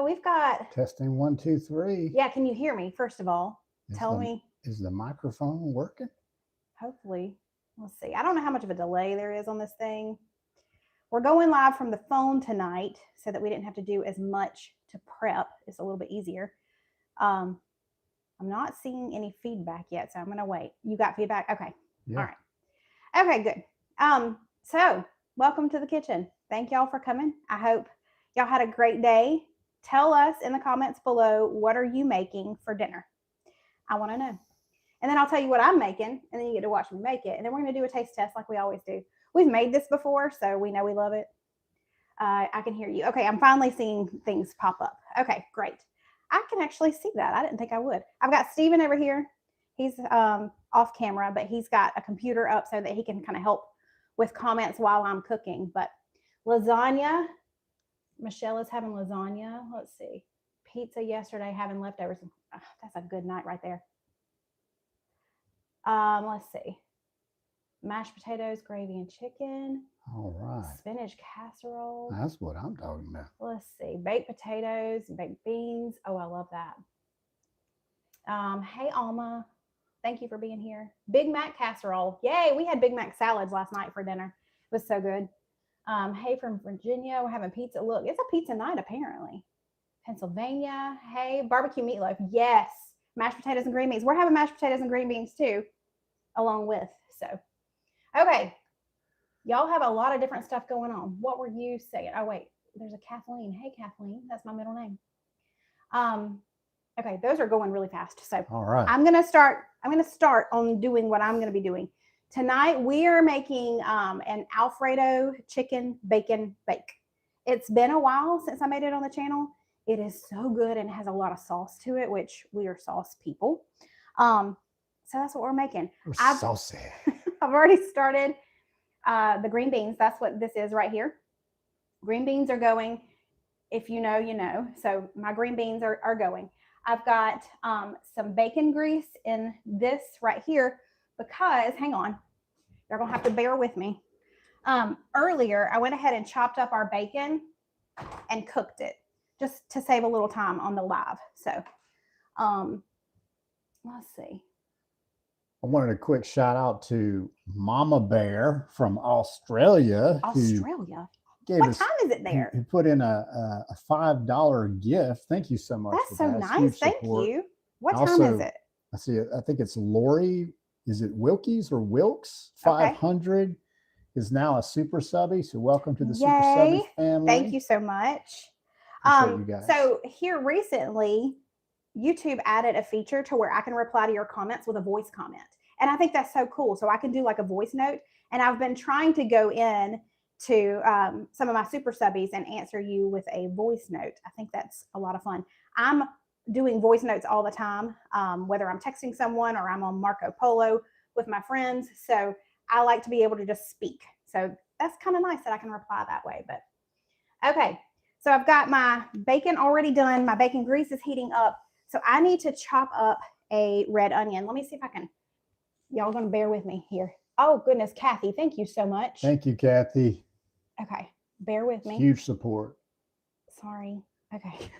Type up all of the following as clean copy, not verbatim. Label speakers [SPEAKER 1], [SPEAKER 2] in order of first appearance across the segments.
[SPEAKER 1] we've got
[SPEAKER 2] testing 1, 2, 3.
[SPEAKER 1] Yeah, can you hear me? First of all, tell me.
[SPEAKER 2] Is the microphone working?
[SPEAKER 1] Hopefully. Let's see. I don't know how much of a delay there is on this thing. We're going live from the phone tonight so that we didn't have to do as much to prep. It's a little bit easier. I'm not seeing any feedback yet, so I'm going to wait. You got feedback? Okay. Yeah. All right. Okay, good. So welcome to the kitchen. Thank y'all for coming. I hope y'all had a great day. Tell us in the comments below, what are you making for dinner? I want to know. And then I'll tell you what I'm making, and then you get to watch me make it. And then we're going to do a taste test like we always do. We've made this before, so we know we love it. I can hear you. Okay, I'm finally seeing things pop up. Okay, great. I can actually see that. I didn't think I would. I've got Steven over here. He's off camera, but he's got a computer up so that he can kind of help with comments while I'm cooking. But lasagna. Michelle is having lasagna. Let's see. Pizza yesterday, having leftovers. Oh, that's a good night right there. Let's see. Mashed potatoes, gravy, and chicken.
[SPEAKER 2] All right.
[SPEAKER 1] Spinach casserole.
[SPEAKER 2] That's what I'm talking about.
[SPEAKER 1] Let's see. Baked potatoes, baked beans. Oh, I love that. Hey, Alma. Thank you for being here. Big Mac casserole. Yay, we had Big Mac salads last night for dinner. It was so good. Hey, from Virginia. We're having pizza. Look, it's a pizza night, apparently. Pennsylvania. Hey, barbecue meatloaf. Yes. Mashed potatoes and green beans. We're having mashed potatoes and green beans, too, along with. So, okay. Y'all have a lot of different stuff going on. What were you saying? Oh, wait. There's a Kathleen. Hey, Kathleen. That's my middle name. Okay, those are going really fast. So,
[SPEAKER 2] all right.
[SPEAKER 1] I'm going to start on doing what I'm going to be doing. Tonight, we are making an Alfredo Chicken Bacon Bake. It's been a while since I made it on the channel. It is so good and it has a lot of sauce to it, which we are sauce people. So that's what we're making.
[SPEAKER 2] We're saucy.
[SPEAKER 1] I've already started the green beans. That's what this is right here. Green beans are going. If you know, you know. So my green beans are going. I've got some bacon grease in this right here because, hang on, you're going to have to bear with me. Earlier, I went ahead and chopped up our bacon and cooked it just to save a little time on the live. So let's see.
[SPEAKER 2] I wanted a quick shout out to Mama Bear from Australia.
[SPEAKER 1] Australia?
[SPEAKER 2] What
[SPEAKER 1] time is it there?
[SPEAKER 2] Who put in a $5 gift. Thank you so much.
[SPEAKER 1] That's so nice. Thank you. What time is it?
[SPEAKER 2] I see it. I think it's Lori. Is it Wilkies or Wilkes? 500 is now a super subby. So welcome to the super subby family.
[SPEAKER 1] Thank you so much.
[SPEAKER 2] You guys.
[SPEAKER 1] So here recently, YouTube added a feature to where I can reply to your comments with a voice comment. And I think that's so cool. So I can do like a voice note. And I've been trying to go in to some of my super subbies and answer you with a voice note. I think that's a lot of fun. I'm doing voice notes all the time, whether I'm texting someone or I'm on Marco Polo with my friends. So I like to be able to just speak. So that's kind of nice that I can reply that way. But okay, so I've got my bacon already done. My bacon grease is heating up. So I need to chop up a red onion. Let me see if I can. Y'all gonna bear with me here. Oh goodness, Kathy, thank you so much.
[SPEAKER 2] Thank you, Kathy.
[SPEAKER 1] Okay, bear with me.
[SPEAKER 2] Huge support.
[SPEAKER 1] Sorry. Okay.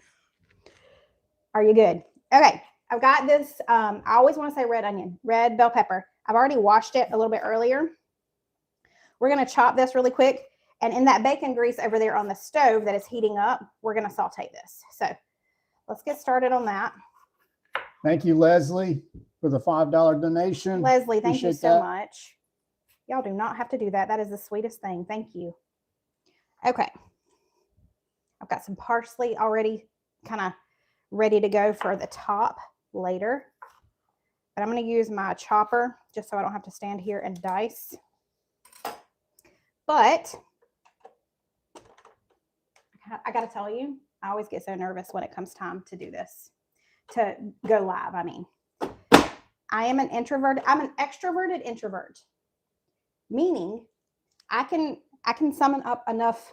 [SPEAKER 1] Are you good? Okay, I've got this. I always want to say red onion, red bell pepper. I've already washed it a little bit earlier. We're going to chop this really quick. And in that bacon grease over there on the stove that is heating up, we're going to saute this. So let's get started on that.
[SPEAKER 2] Thank you, Leslie, for the $5 donation.
[SPEAKER 1] Leslie, thank you so much. Y'all do not have to do that. That is the sweetest thing. Thank you. Okay. I've got some parsley already kind of ready to go for the top later. But I'm going to use my chopper just so I don't have to stand here and dice. But I got to tell you, I always get so nervous when it comes time to do this, to go live. I mean, I am an introvert. I'm an extroverted introvert, meaning I can summon up enough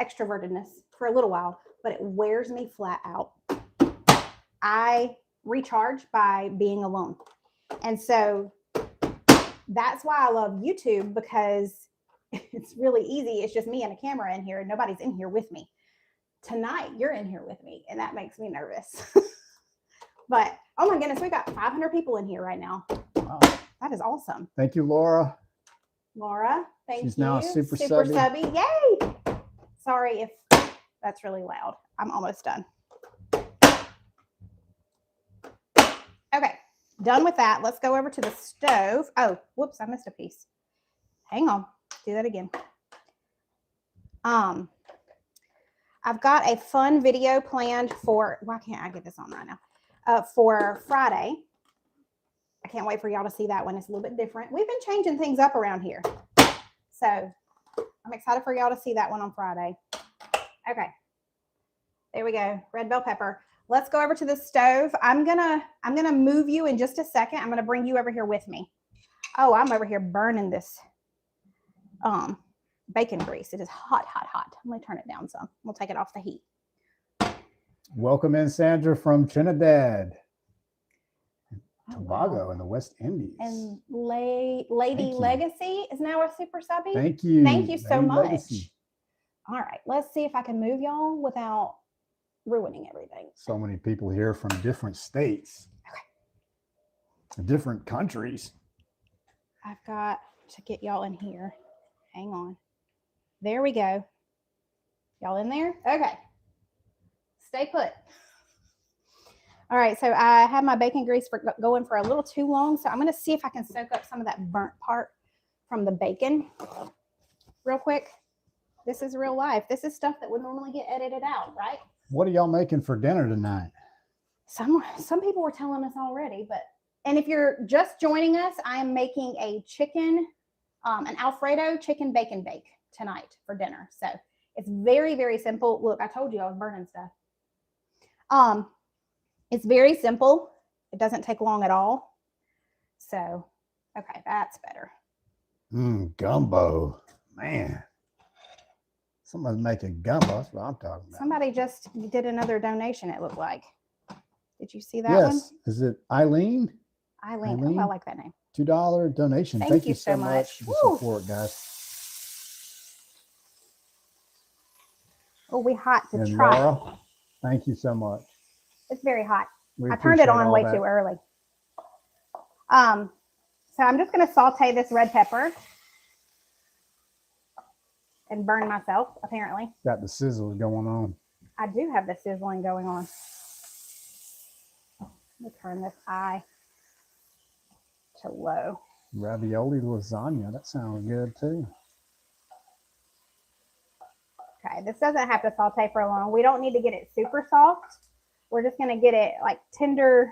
[SPEAKER 1] extrovertedness for a little while, but it wears me flat out. I recharge by being alone. And so that's why I love YouTube, because it's really easy. It's just me and a camera in here and nobody's in here with me. tonight you're in here with me, and that makes me nervous. But oh my goodness, we got 500 people in here right now.
[SPEAKER 2] Wow.
[SPEAKER 1] That is awesome.
[SPEAKER 2] Thank you, Laura.
[SPEAKER 1] Laura, thank you.
[SPEAKER 2] She's now a super
[SPEAKER 1] Subbie. Yay! Sorry if that's really loud. I'm almost done. Okay, done with that. Let's go over to the stove. Oh, whoops, I missed a piece. Hang on, do that again. I've got a fun video planned for, why can't I get this on right now? For Friday. I can't wait for y'all to see that one. It's a little bit different. We've been changing things up around here. So I'm excited for y'all to see that one on Friday. Okay. There we go. Red bell pepper. Let's go over to the stove. I'm gonna move you in just a second. I'm gonna bring you over here with me. Oh, I'm over here burning this bacon grease. It is hot, hot, hot. I'm gonna turn it down some. We'll take it off the heat.
[SPEAKER 2] Welcome in, Sandra from Trinidad.
[SPEAKER 1] Oh,
[SPEAKER 2] Tobago
[SPEAKER 1] wow.
[SPEAKER 2] in the West Indies.
[SPEAKER 1] And Lady Legacy is now a super Subbie.
[SPEAKER 2] Thank you.
[SPEAKER 1] Thank you so
[SPEAKER 2] Lady
[SPEAKER 1] much.
[SPEAKER 2] Legacy.
[SPEAKER 1] All right, let's see if I can move y'all without ruining everything.
[SPEAKER 2] So many people here from different states, different countries.
[SPEAKER 1] I've got to get y'all in here. Hang on. There we go. Y'all in there? Okay. Stay put. All right, so I have my bacon grease going for a little too long, so I'm going to see if I can soak up some of that burnt part from the bacon real quick. This is real life. This is stuff that would normally get edited out, right?
[SPEAKER 2] What are y'all making for dinner tonight?
[SPEAKER 1] Some people were telling us already, and if you're just joining us, I am making a an Alfredo Chicken Bacon Bake tonight for dinner. So it's very, very simple. Look, I told you I was burning stuff. It's very simple. It doesn't take long at all. So, okay, that's better.
[SPEAKER 2] Gumbo, man. Somebody's making gumbo. That's what I'm talking about.
[SPEAKER 1] Somebody just did another donation, it looked like. Did you see that one?
[SPEAKER 2] Yes. Is it Eileen?
[SPEAKER 1] Eileen. Oh, I like that name.
[SPEAKER 2] $2 donation.
[SPEAKER 1] Thank you so much
[SPEAKER 2] for the support, guys.
[SPEAKER 1] Oh, we hot to
[SPEAKER 2] And
[SPEAKER 1] try.
[SPEAKER 2] Laura, thank you so much.
[SPEAKER 1] It's very hot.
[SPEAKER 2] We
[SPEAKER 1] I turned it
[SPEAKER 2] appreciate
[SPEAKER 1] on
[SPEAKER 2] all
[SPEAKER 1] way
[SPEAKER 2] that.
[SPEAKER 1] too early. So I'm just going to saute this red pepper and burn myself, apparently.
[SPEAKER 2] Got the sizzle going on.
[SPEAKER 1] I do have the sizzling going on. Let me turn this eye to low.
[SPEAKER 2] Ravioli lasagna. That sounds good too.
[SPEAKER 1] Okay, this doesn't have to saute for long. We don't need to get it super soft. We're just going to get it like tender,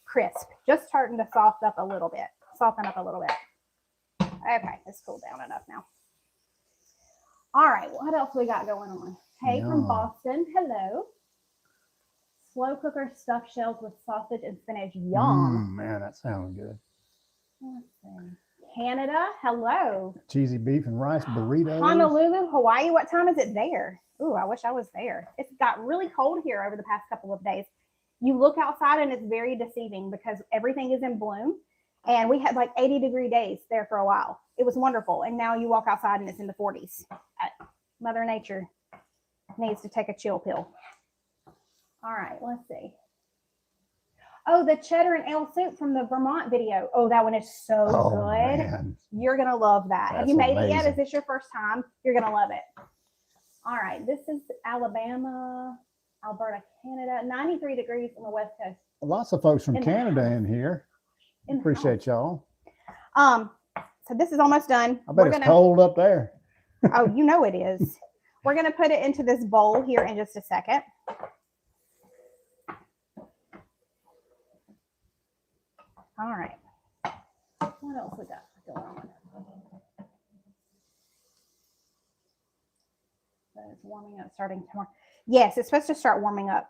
[SPEAKER 1] crisp. Just starting to soften up a little bit. Okay, it's cooled down enough now. All right, what else we got going on? Hey, from Boston, hello. Slow cooker stuffed shells with sausage and spinach. Yum.
[SPEAKER 2] Man, that sounds good.
[SPEAKER 1] Let's see. Canada, hello.
[SPEAKER 2] Cheesy beef and rice burritos.
[SPEAKER 1] Honolulu, Hawaii, what time is it there? Ooh, I wish I was there. It's got really cold here over the past couple of days. You look outside and it's very deceiving because everything is in bloom. And we had like 80-degree days there for a while. It was wonderful. And now you walk outside and it's in the 40s. Mother Nature needs to take a chill pill. All right, let's see. Oh, the cheddar and ale soup from the Vermont video. Oh, that one is so good.
[SPEAKER 2] Man.
[SPEAKER 1] You're going to love that.
[SPEAKER 2] That's
[SPEAKER 1] Have you made it yet?
[SPEAKER 2] amazing.
[SPEAKER 1] Is this your first time? You're going to love it. All right, this is Alabama, Alberta, Canada. 93 degrees on the West Coast.
[SPEAKER 2] Lots of folks from
[SPEAKER 1] In the
[SPEAKER 2] Canada
[SPEAKER 1] house.
[SPEAKER 2] in here.
[SPEAKER 1] In the
[SPEAKER 2] Appreciate y'all.
[SPEAKER 1] So this is almost done.
[SPEAKER 2] I bet it's cold up there.
[SPEAKER 1] Oh, you know it is. We're going to put it into this bowl here in just a second. All right. What else we got going on? So it's warming up starting tomorrow. Yes, it's supposed to start warming up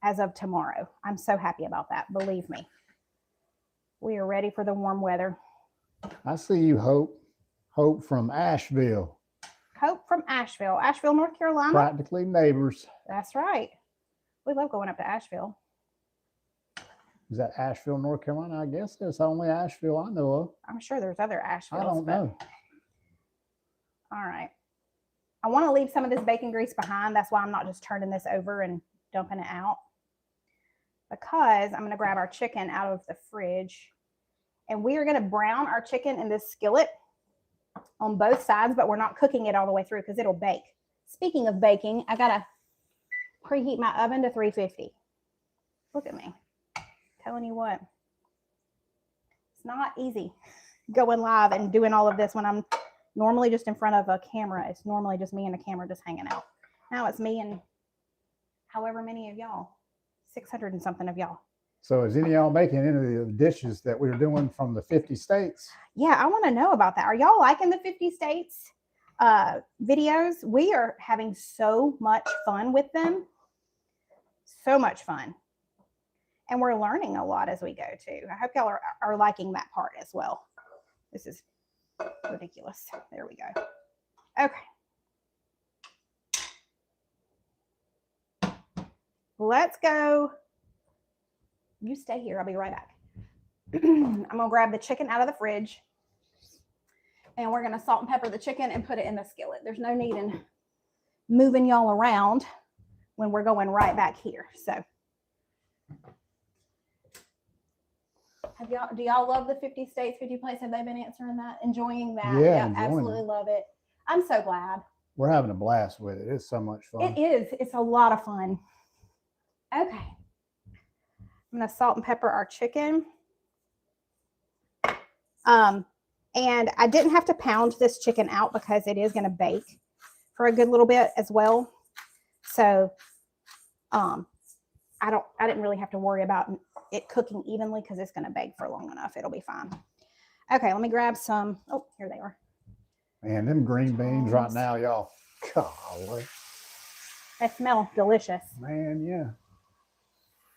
[SPEAKER 1] as of tomorrow. I'm so happy about that. Believe me. We are ready for the warm weather.
[SPEAKER 2] I see you, Hope. Hope from Asheville.
[SPEAKER 1] Hope from Asheville, North Carolina.
[SPEAKER 2] Practically neighbors.
[SPEAKER 1] That's right. We love going up to Asheville.
[SPEAKER 2] Is that Asheville, North Carolina? I guess it's the only Asheville I know of.
[SPEAKER 1] I'm sure there's other Asheville.
[SPEAKER 2] I don't know.
[SPEAKER 1] All right. I want to leave some of this bacon grease behind. That's why I'm not just turning this over and dumping it out. Because I'm going to grab our chicken out of the fridge. And we are going to brown our chicken in this skillet on both sides, but we're not cooking it all the way through because it'll bake. Speaking of baking, I got to preheat my oven to 350. Look at me. Telling you what. It's not easy going live and doing all of this when I'm normally just in front of a camera. It's normally just me and the camera just hanging out. Now it's me and however many of y'all. 600 and something of y'all.
[SPEAKER 2] So is any of y'all making any of the dishes that we were doing from the 50 states?
[SPEAKER 1] Yeah, I want to know about that. Are y'all liking the 50 states videos? We are having so much fun with them. So much fun. And we're learning a lot as we go too. I hope y'all are liking that part as well. This is ridiculous. There we go. Okay. Let's go. You stay here. I'll be right back. I'm going to grab the chicken out of the fridge. And we're going to salt and pepper the chicken and put it in the skillet. There's no need in moving y'all around when we're going right back here. So, do y'all love the 50 states, 50 places? Have they been answering that? Enjoying that?
[SPEAKER 2] Yeah,
[SPEAKER 1] absolutely love it. I'm so glad.
[SPEAKER 2] We're having a blast with it. It's so much fun.
[SPEAKER 1] It is. It's a lot of fun. Okay. I'm going to salt and pepper our chicken. And I didn't have to pound this chicken out because it is going to bake for a good little bit as well. So, I didn't really have to worry about it cooking evenly because it's going to bake for long enough. It'll be fine. Okay, let me grab some. Oh, here they are.
[SPEAKER 2] Man, them green beans right now, y'all. Golly.
[SPEAKER 1] They smell delicious.
[SPEAKER 2] Man, yeah.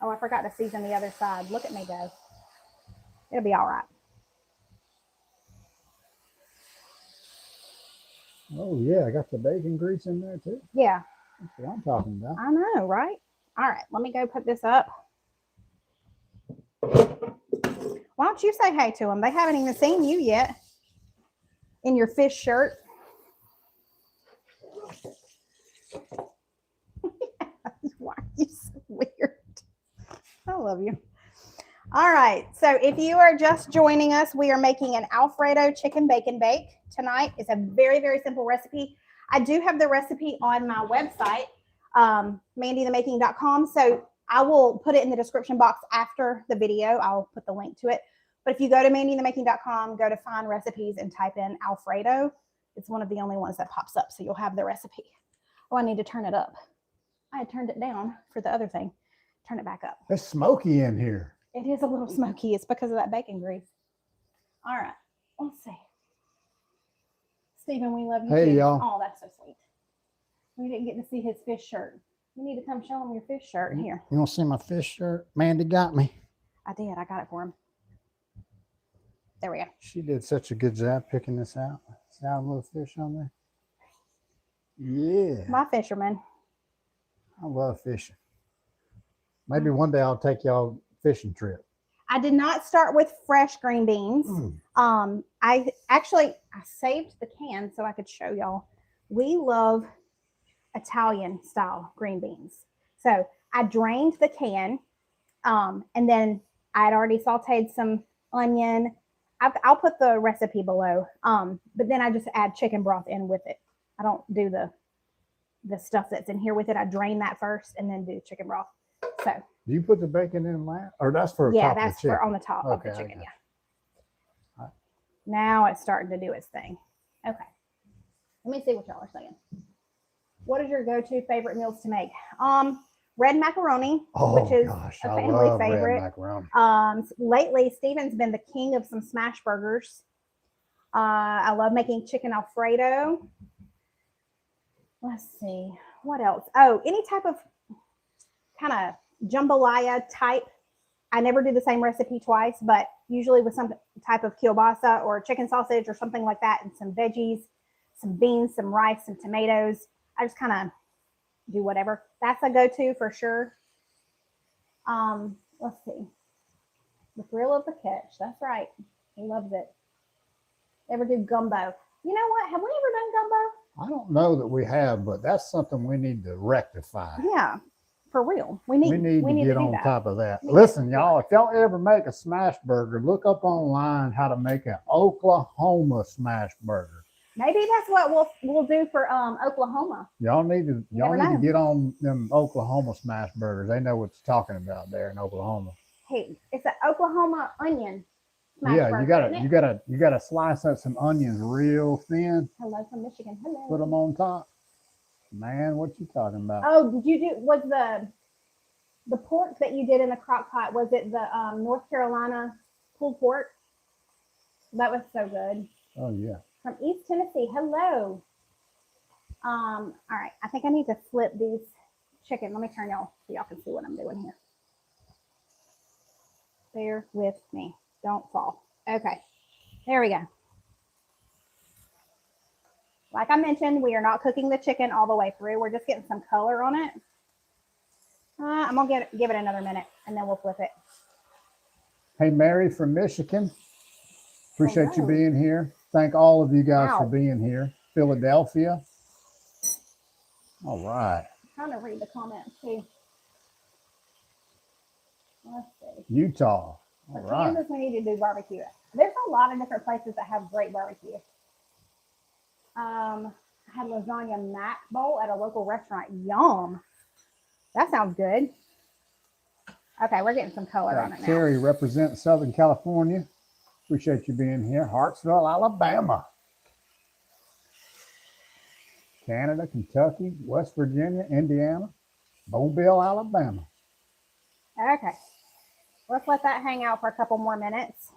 [SPEAKER 1] Oh, I forgot to season the other side. Look at me go. It'll be all right.
[SPEAKER 2] Oh, yeah. I got the bacon grease in there, too.
[SPEAKER 1] Yeah.
[SPEAKER 2] That's what I'm talking about.
[SPEAKER 1] I know, right? All right. Let me go put this up. Why don't you say hey to them? They haven't even seen you yet in your fish shirt. Why are you so weird? I love you. All right. So if you are just joining us, we are making an Alfredo Chicken Bacon Bake tonight. It's a very, very simple recipe. I do have the recipe on my website, mandyinthemaking.com. So I will put it in the description box after the video. I'll put the link to it. But if you go to mandyinthemaking.com, go to find recipes and type in Alfredo, it's one of the only ones that pops up. So you'll have the recipe. Oh, I need to turn it up. I had turned it down for the other thing. Turn it back up.
[SPEAKER 2] It's smoky in here.
[SPEAKER 1] It is a little smoky. It's because of that bacon grease. All right. Let's see. Stephen, we love you
[SPEAKER 2] Hey,
[SPEAKER 1] too.
[SPEAKER 2] y'all.
[SPEAKER 1] Oh, that's so sweet. We didn't get to see his fish shirt. You need to come show him your fish shirt here.
[SPEAKER 2] You want to see my fish shirt? Mandy got me.
[SPEAKER 1] I did. I got it for him. There we go.
[SPEAKER 2] She did such a good job picking this out. See how little fish on there? Yeah.
[SPEAKER 1] My fisherman.
[SPEAKER 2] I love fishing. Maybe one day I'll take y'all fishing trip.
[SPEAKER 1] I did not start with fresh green beans. I saved the can so I could show y'all. We love Italian style green beans. So I drained the can, and then I had already sauteed some onion. I'll put the recipe below. But then I just add chicken broth in with it. I don't do the stuff that's in here with it. I drain that first and then do chicken broth. So
[SPEAKER 2] do you put the bacon in last, or that's for
[SPEAKER 1] yeah,
[SPEAKER 2] top
[SPEAKER 1] that's
[SPEAKER 2] of the chicken?
[SPEAKER 1] for on the top of the
[SPEAKER 2] Okay,
[SPEAKER 1] chicken.
[SPEAKER 2] okay.
[SPEAKER 1] Yeah. Now it's starting to do its thing. Okay. Let me see what y'all are saying. What is your go-to favorite meals to make? Red macaroni, which is a family favorite.
[SPEAKER 2] Red macaroni.
[SPEAKER 1] Lately, Stephen's been the king of some smash burgers. I love making chicken Alfredo. Let's see. What else? Oh, any type of kind of jambalaya type. I never do the same recipe twice, but usually with some type of kielbasa or chicken sausage or something like that, and some veggies, some beans, some rice, some tomatoes. I just kind of do whatever. That's a go-to for sure. Let's see. The thrill of the catch. That's right. He loves it. Ever do gumbo? You know what? Have we ever done gumbo?
[SPEAKER 2] I don't know that we have, but that's something we need to rectify.
[SPEAKER 1] Yeah, for real. We need
[SPEAKER 2] to
[SPEAKER 1] to
[SPEAKER 2] get
[SPEAKER 1] do
[SPEAKER 2] on
[SPEAKER 1] that.
[SPEAKER 2] top of that.
[SPEAKER 1] We
[SPEAKER 2] Listen,
[SPEAKER 1] need
[SPEAKER 2] y'all, if y'all ever make a smash burger, look up online how to make an Oklahoma smash burger.
[SPEAKER 1] Maybe that's what we'll do for Oklahoma.
[SPEAKER 2] Y'all need to get on them Oklahoma smash burgers. They know what you're talking about there in Oklahoma.
[SPEAKER 1] Hey, it's an Oklahoma onion smash
[SPEAKER 2] Yeah,
[SPEAKER 1] burger,
[SPEAKER 2] you gotta slice up some onions real thin.
[SPEAKER 1] Hello from Michigan. Hello.
[SPEAKER 2] Put them on top. Man, what you talking about?
[SPEAKER 1] Oh, was the pork that you did in the crock pot, was it the North Carolina pulled pork? That was so good.
[SPEAKER 2] Oh yeah.
[SPEAKER 1] From East Tennessee. Hello. All right. I think I need to flip these chicken. Let me turn y'all so y'all can see what I'm doing here. Bear with me. Don't fall. Okay. There we go. Like I mentioned, we are not cooking the chicken all the way through. We're just getting some color on it. I'm going to give it another minute, and then we'll flip it.
[SPEAKER 2] Hey, Mary from Michigan. Appreciate you being here. Thank all of you guys for being here. Philadelphia. All right.
[SPEAKER 1] I'm trying to read the comments, too. Let's see.
[SPEAKER 2] Utah.
[SPEAKER 1] For Kansas, we need to do barbecue. There's a lot of different places that have great barbecue. I had lasagna mac bowl at a local restaurant. Yum. That sounds good. Okay, we're getting some color on it now.
[SPEAKER 2] Terry represents Southern California. Appreciate you being here. Hartsville, Alabama. Canada, Kentucky, West Virginia, Indiana, Mobile, Alabama.
[SPEAKER 1] Okay. Let's let that hang out for a couple more minutes.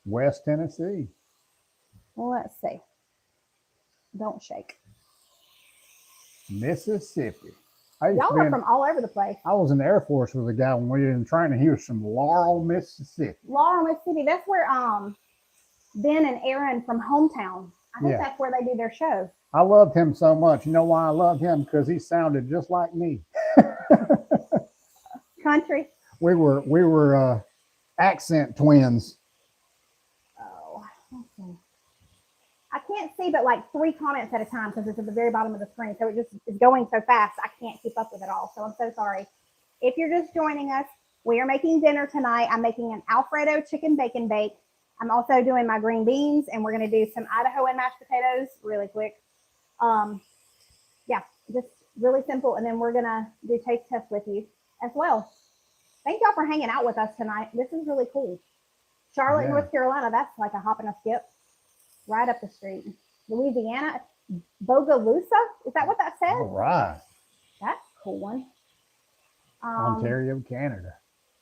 [SPEAKER 2] West Tennessee.
[SPEAKER 1] Let's see. Don't shake.
[SPEAKER 2] Mississippi.
[SPEAKER 1] Y'all are from all over the place.
[SPEAKER 2] I was in the Air Force with a guy when we were in training. He was from Laurel, Mississippi.
[SPEAKER 1] Laurel, Mississippi. That's where Ben and Aaron from Hometown. I think that's where they do their show.
[SPEAKER 2] I loved him so much. You know why I loved him? Because he sounded just like me.
[SPEAKER 1] Country.
[SPEAKER 2] We were accent twins.
[SPEAKER 1] Oh, okay. I can't see but like 3 comments at a time because it's at the very bottom of the screen. So it just is going so fast. I can't keep up with it all. So I'm so sorry. If you're just joining us, we are making dinner tonight. I'm making an Alfredo Chicken Bacon Bake. I'm also doing my green beans, and we're going to do some Idaho and mashed potatoes really quick. Yeah, just really simple. And then we're going to do taste tests with you as well. Thank y'all for hanging out with us tonight. This is really cool. Charlotte, North Carolina, that's like a hop and a skip. Right up the street. Louisiana, Bogalusa? Is that what that says?
[SPEAKER 2] All right.
[SPEAKER 1] That's a cool one.
[SPEAKER 2] Ontario, Canada.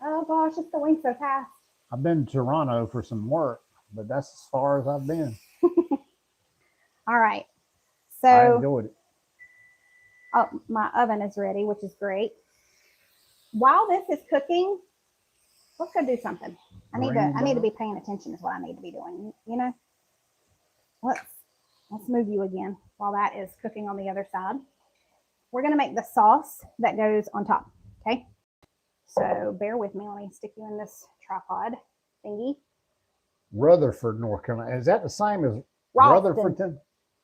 [SPEAKER 1] Oh gosh, it's going so fast.
[SPEAKER 2] I've been to Toronto for some work, but that's as far as I've been.
[SPEAKER 1] All right. So
[SPEAKER 2] I enjoyed it.
[SPEAKER 1] Oh, my oven is ready, which is great. While this is cooking, let's go do something. I need to be paying attention is what I need to be doing, you know? Let's move you again while that is cooking on the other side. We're going to make the sauce that goes on top, okay? So bear with me. Let me stick you in this tripod thingy.
[SPEAKER 2] Rutherford, North Carolina. Is that the same as
[SPEAKER 1] Ralston.
[SPEAKER 2] Rutherfordton?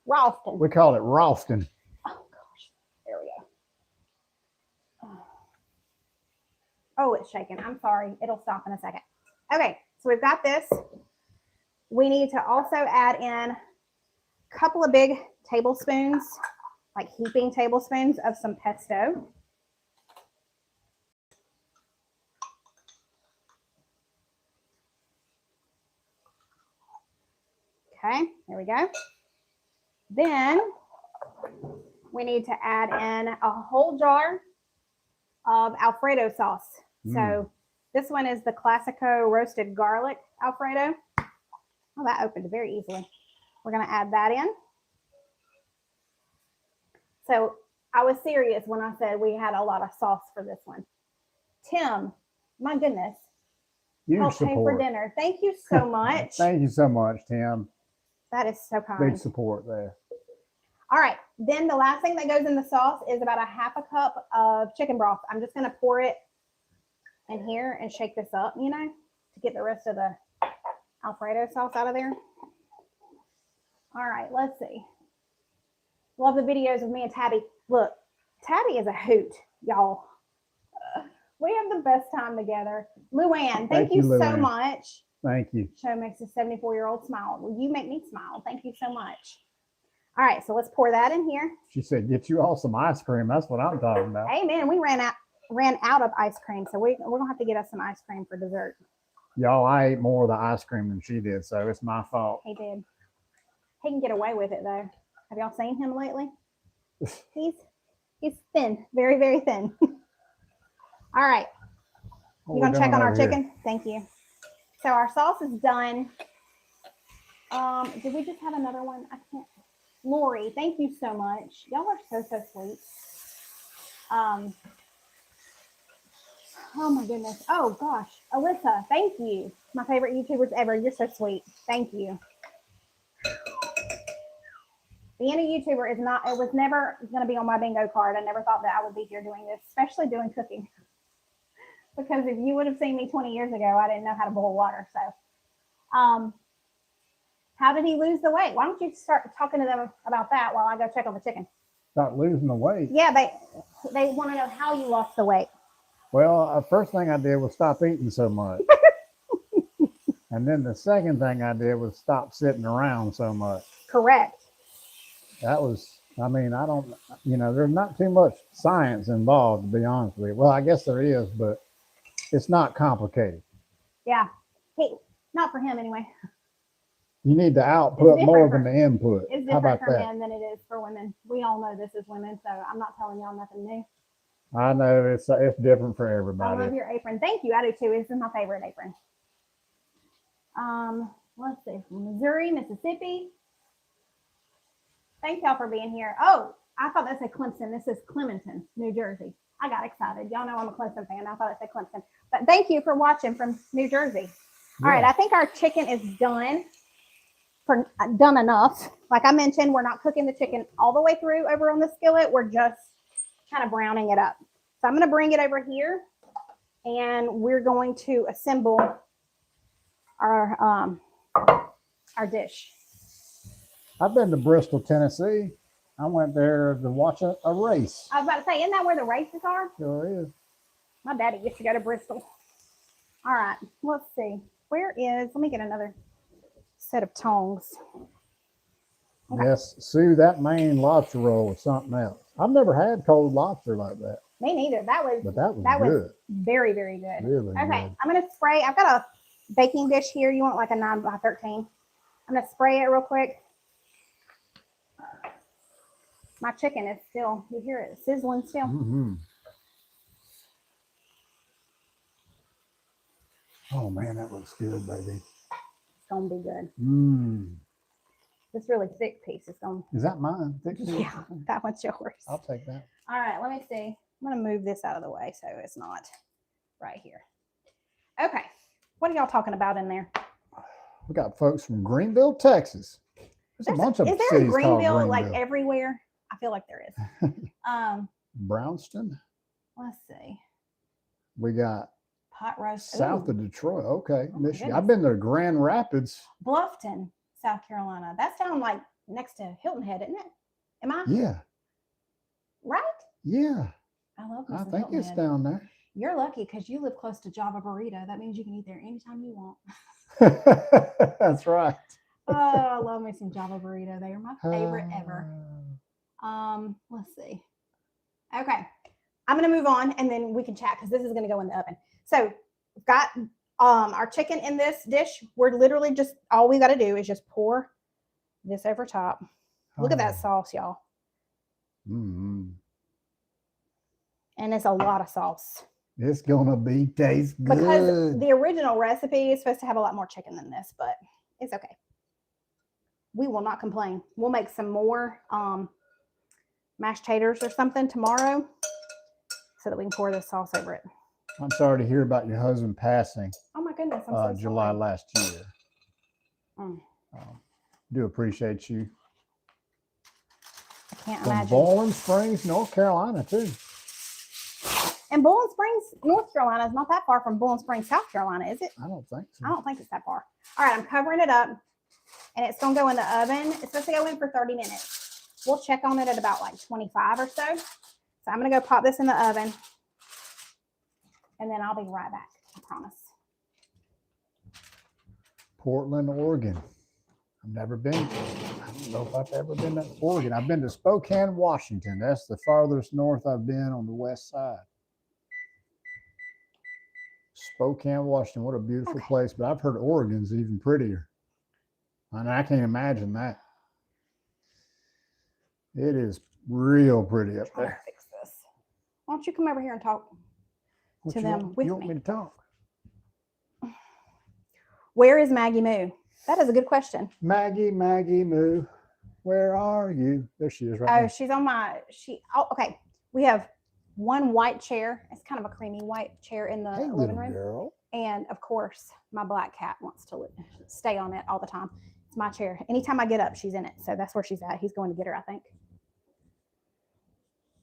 [SPEAKER 1] Ralston.
[SPEAKER 2] We call it Ralston.
[SPEAKER 1] Oh, gosh. There we go. Oh, it's shaking. I'm sorry. It'll stop in a second. Okay, so we've got this. We need to also add in a couple of big tablespoons, like heaping tablespoons of some pesto. Okay, there we go. Then we need to add in a whole jar of Alfredo sauce. So this one is the Classico roasted garlic Alfredo. Oh, that opened very easily. We're going to add that in. So I was serious when I said we had a lot of sauce for this one. Tim, my goodness. Help pay for dinner. Thank you so much.
[SPEAKER 2] Thank you so much, Tim.
[SPEAKER 1] That is so kind.
[SPEAKER 2] Big support there.
[SPEAKER 1] All right. Then the last thing that goes in the sauce is about a half a cup of chicken broth. I'm just going to pour it in here and shake this up, you know, to get the rest of the Alfredo sauce out of there. All right, let's see. Love the videos of me and Tabby. Look, Tabby is a hoot, y'all. We have the best time together. Luann, thank you so
[SPEAKER 2] Luann.
[SPEAKER 1] much.
[SPEAKER 2] Thank you.
[SPEAKER 1] Show makes a 74-year-old smile. Well, you make me smile. Thank you so much. All right, so let's pour that in here.
[SPEAKER 2] She said, "Get you all some ice cream." That's what I'm talking about.
[SPEAKER 1] Hey, man, we ran out of ice cream, so we're gonna have to get us some ice cream for dessert.
[SPEAKER 2] Y'all, I ate more of the ice cream than she did, so it's my fault.
[SPEAKER 1] He did. He can get away with it though. Have y'all seen him lately? He's thin, very, very thin. All right. You gonna check on our chicken? Thank you. So our sauce is done. Did we just have another one? I can't. Lori, thank you so much. Y'all are so sweet. Oh my goodness. Oh gosh. Alyssa, thank you. My favorite YouTubers ever. You're so sweet. Thank you. Being a YouTuber it was never going to be on my bingo card. I never thought that I would be here doing this, especially doing cooking. Because if you would have seen me 20 years ago, I didn't know how to boil water. So, how did he lose the weight? Why don't you start talking to them about that while I go check on the chicken?
[SPEAKER 2] Start losing the weight.
[SPEAKER 1] Yeah, they want to know how you lost the weight.
[SPEAKER 2] Well, first thing I did was stop eating so much. And then the second thing I did was stop sitting around so much.
[SPEAKER 1] Correct.
[SPEAKER 2] That was, I mean, I don't, there's not too much science involved, to be honest with you. Well, I guess there is, but it's not complicated.
[SPEAKER 1] Yeah. Hey, not for him anyway.
[SPEAKER 2] You need to output more than the input.
[SPEAKER 1] It's different for men than it is for women. We all know this is women, so I'm not telling y'all nothing new.
[SPEAKER 2] I know it's different for everybody.
[SPEAKER 1] I love your apron. Thank you. I do too. This is my favorite apron. Let's see, from Missouri, Mississippi. Thank y'all for being here. Oh, I thought that said Clemson. This is Clementon, New Jersey. I got excited. Y'all know I'm a Clemson fan. I thought it said Clemson. But thank you for watching from New Jersey. All right, I think our chicken is done. Done enough. Like I mentioned, we're not cooking the chicken all the way through over on the skillet. We're just kind of browning it up. So I'm going to bring it over here, and we're going to assemble our dish.
[SPEAKER 2] I've been to Bristol, Tennessee. I went there to watch a race.
[SPEAKER 1] I was about to say, isn't that where the races are?
[SPEAKER 2] Sure is.
[SPEAKER 1] My daddy used to go to Bristol. All right, let's see. Let me get another set of tongs.
[SPEAKER 2] Okay. Yes, Sue, that Maine lobster roll was something else. I've never had cold lobster like that.
[SPEAKER 1] Me neither. That was
[SPEAKER 2] good.
[SPEAKER 1] Very, very good.
[SPEAKER 2] Really
[SPEAKER 1] okay,
[SPEAKER 2] good.
[SPEAKER 1] I'm going to spray. I've got a baking dish here. You want like a 9x13. I'm going to spray it real quick. My chicken is still, you hear it sizzling still.
[SPEAKER 2] Mm-hmm. Oh man, that looks good, baby.
[SPEAKER 1] It's gonna be good.
[SPEAKER 2] Mmm.
[SPEAKER 1] This really thick piece is gonna.
[SPEAKER 2] Is that mine?
[SPEAKER 1] Yeah, that one's yours.
[SPEAKER 2] I'll take that.
[SPEAKER 1] All right, let me see. I'm gonna move this out of the way so it's not right here. Okay, what are y'all talking about in there?
[SPEAKER 2] We got folks from Greenville, Texas. There's a bunch of
[SPEAKER 1] cities. Is there a Greenville like everywhere? I feel like there is.
[SPEAKER 2] Brownston.
[SPEAKER 1] Let's see.
[SPEAKER 2] We got
[SPEAKER 1] pot roast
[SPEAKER 2] south of Detroit. Okay, Michigan. I've been to Grand Rapids.
[SPEAKER 1] Bluffton, South Carolina. That's down like next to Hilton Head, isn't it? Am I?
[SPEAKER 2] Yeah.
[SPEAKER 1] Right?
[SPEAKER 2] Yeah.
[SPEAKER 1] I love.
[SPEAKER 2] I think it's down there.
[SPEAKER 1] You're lucky because you live close to Java Burrito. That means you can eat there anytime you want.
[SPEAKER 2] That's right.
[SPEAKER 1] Oh, I love me some Java Burrito. They are my favorite ever. Let's see. Okay, I'm gonna move on and then we can chat because this is gonna go in the oven. So we've got our chicken in this dish. We're literally just all we got to do is just pour this over top. Look at that sauce, y'all.
[SPEAKER 2] Mm-hmm.
[SPEAKER 1] And it's a lot of sauce.
[SPEAKER 2] It's gonna taste good.
[SPEAKER 1] Because the original recipe is supposed to have a lot more chicken than this, but it's okay. We will not complain. We'll make some more mashed taters or something tomorrow so that we can pour this sauce over it.
[SPEAKER 2] I'm sorry to hear about your husband passing.
[SPEAKER 1] Oh my goodness, I'm so
[SPEAKER 2] July
[SPEAKER 1] sorry.
[SPEAKER 2] last year. Do appreciate you.
[SPEAKER 1] I can't
[SPEAKER 2] From
[SPEAKER 1] imagine.
[SPEAKER 2] Bowling Springs, North Carolina, too.
[SPEAKER 1] And Bowling Springs, North Carolina is not that far from Bowling Springs, South Carolina, is it?
[SPEAKER 2] I don't think so.
[SPEAKER 1] I don't think it's that far. All right, I'm covering it up. and it's going to go in the oven. It's supposed to go in for 30 minutes. We'll check on it at about like 25 or so. So I'm going to go pop this in the oven, and then I'll be right back, I promise.
[SPEAKER 2] Portland, Oregon. I've never been. I don't know if I've ever been to Oregon. I've been to Spokane, Washington. That's the farthest north I've been on the west side. Spokane, Washington. What a beautiful place. But I've heard Oregon's even prettier. And I can't imagine that. It is real pretty up there.
[SPEAKER 1] Fix this. Why don't you come over here and talk to them with me?
[SPEAKER 2] You want me to talk?
[SPEAKER 1] Where is Maggie Moo? That is a good question.
[SPEAKER 2] Maggie Moo, where are you? There she is right now.
[SPEAKER 1] She's on my, okay. We have one white chair. It's kind of a creamy white chair in the living room.
[SPEAKER 2] Girl.
[SPEAKER 1] And of course, my black cat wants to stay on it all the time. It's my chair. Anytime I get up, she's in it. So that's where she's at. He's going to get her, I think.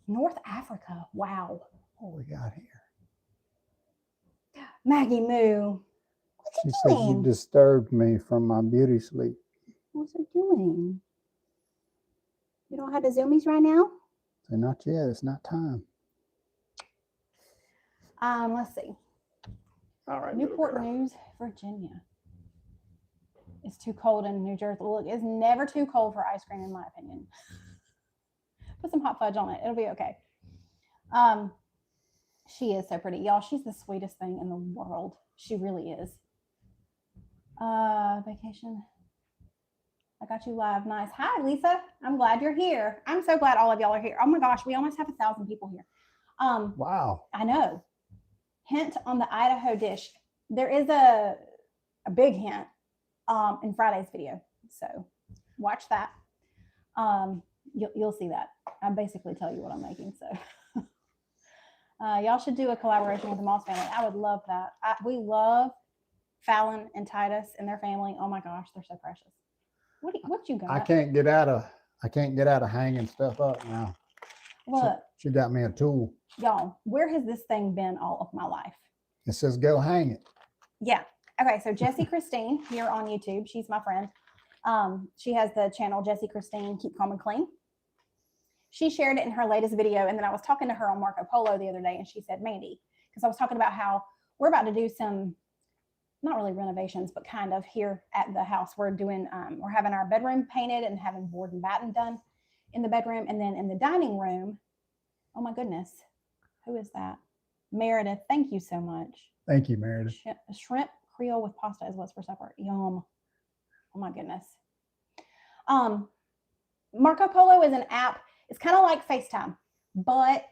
[SPEAKER 1] North Africa. Wow.
[SPEAKER 2] What we got here?
[SPEAKER 1] Maggie Moo.
[SPEAKER 2] She said you disturbed me from my beauty sleep.
[SPEAKER 1] What's it doing? You don't have the zoomies right now?
[SPEAKER 2] So not yet. It's not time.
[SPEAKER 1] Let's see.
[SPEAKER 2] All right.
[SPEAKER 1] Newport News, Virginia. It's too cold in New Jersey. Look, it's never too cold for ice cream, in my opinion. Put some hot fudge on it. It'll be okay. She is so pretty. Y'all, she's the sweetest thing in the world. She really is. Vacation. I got you live. Nice. Hi, Lisa. I'm glad you're here. I'm so glad all of y'all are here. Oh my gosh, we almost have 1,000 people here.
[SPEAKER 2] Wow.
[SPEAKER 1] I know. Hint on the Idaho dish. There is a big hint in Friday's video. So watch that. You'll see that. I basically tell you what I'm making. So y'all should do a collaboration with the Moss family. I would love that. We love Fallon and Titus and their family. Oh my gosh, they're so precious. What you got?
[SPEAKER 2] I can't get out of hanging stuff up now.
[SPEAKER 1] Look,
[SPEAKER 2] she got me a tool.
[SPEAKER 1] Y'all, where has this thing been all of my life?
[SPEAKER 2] It says go hang it.
[SPEAKER 1] Yeah. Okay, so Jessie Christine here on YouTube. She's my friend. She has the channel Jessie Christine Keep Calm and Clean. She shared it in her latest video, and then I was talking to her on Marco Polo the other day, and she said, Mandy, because I was talking about how we're about to do some, not really renovations, but kind of here at the house. We're doing, we're having our bedroom painted and having board and batten done in the bedroom, and then in the dining room. Oh my goodness, who is that? Meredith, thank you so much.
[SPEAKER 2] Thank you, Meredith.
[SPEAKER 1] Shrimp Creole with pasta is what's for supper. Yum. Oh my goodness. Marco Polo is an app. It's kind of like FaceTime, but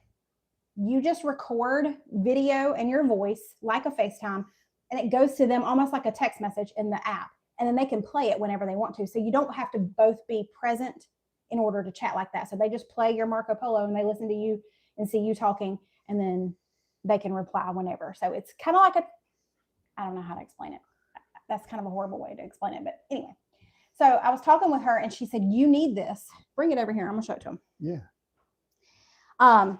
[SPEAKER 1] you just record video and your voice like a FaceTime, and it goes to them almost like a text message in the app, and then they can play it whenever they want to. So you don't have to both be present in order to chat like that. So they just play your Marco Polo and they listen to you and see you talking, and then they can reply whenever. So it's kind of like I don't know how to explain it. That's kind of a horrible way to explain it. But anyway, so I was talking with her and she said, you need this. Bring it over here. I'm going to show it to them.
[SPEAKER 2] Yeah.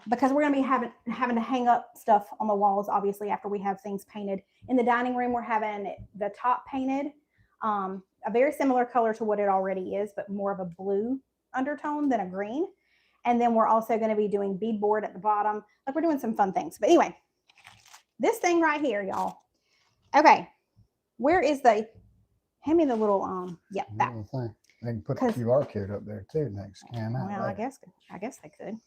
[SPEAKER 1] Because we're going to be having to hang up stuff on the walls, obviously, after we have things painted. In the dining room, we're having the top painted, a very similar color to what it already is, but more of a blue undertone than a green. And then we're also going to be doing beadboard at the bottom. Like, we're doing some fun things. But anyway, this thing right here, y'all. Okay. Where is hand me the little, yeah, that.
[SPEAKER 2] Thing. They can put the QR code up there too, and they can scan that.
[SPEAKER 1] Well, I guess they could.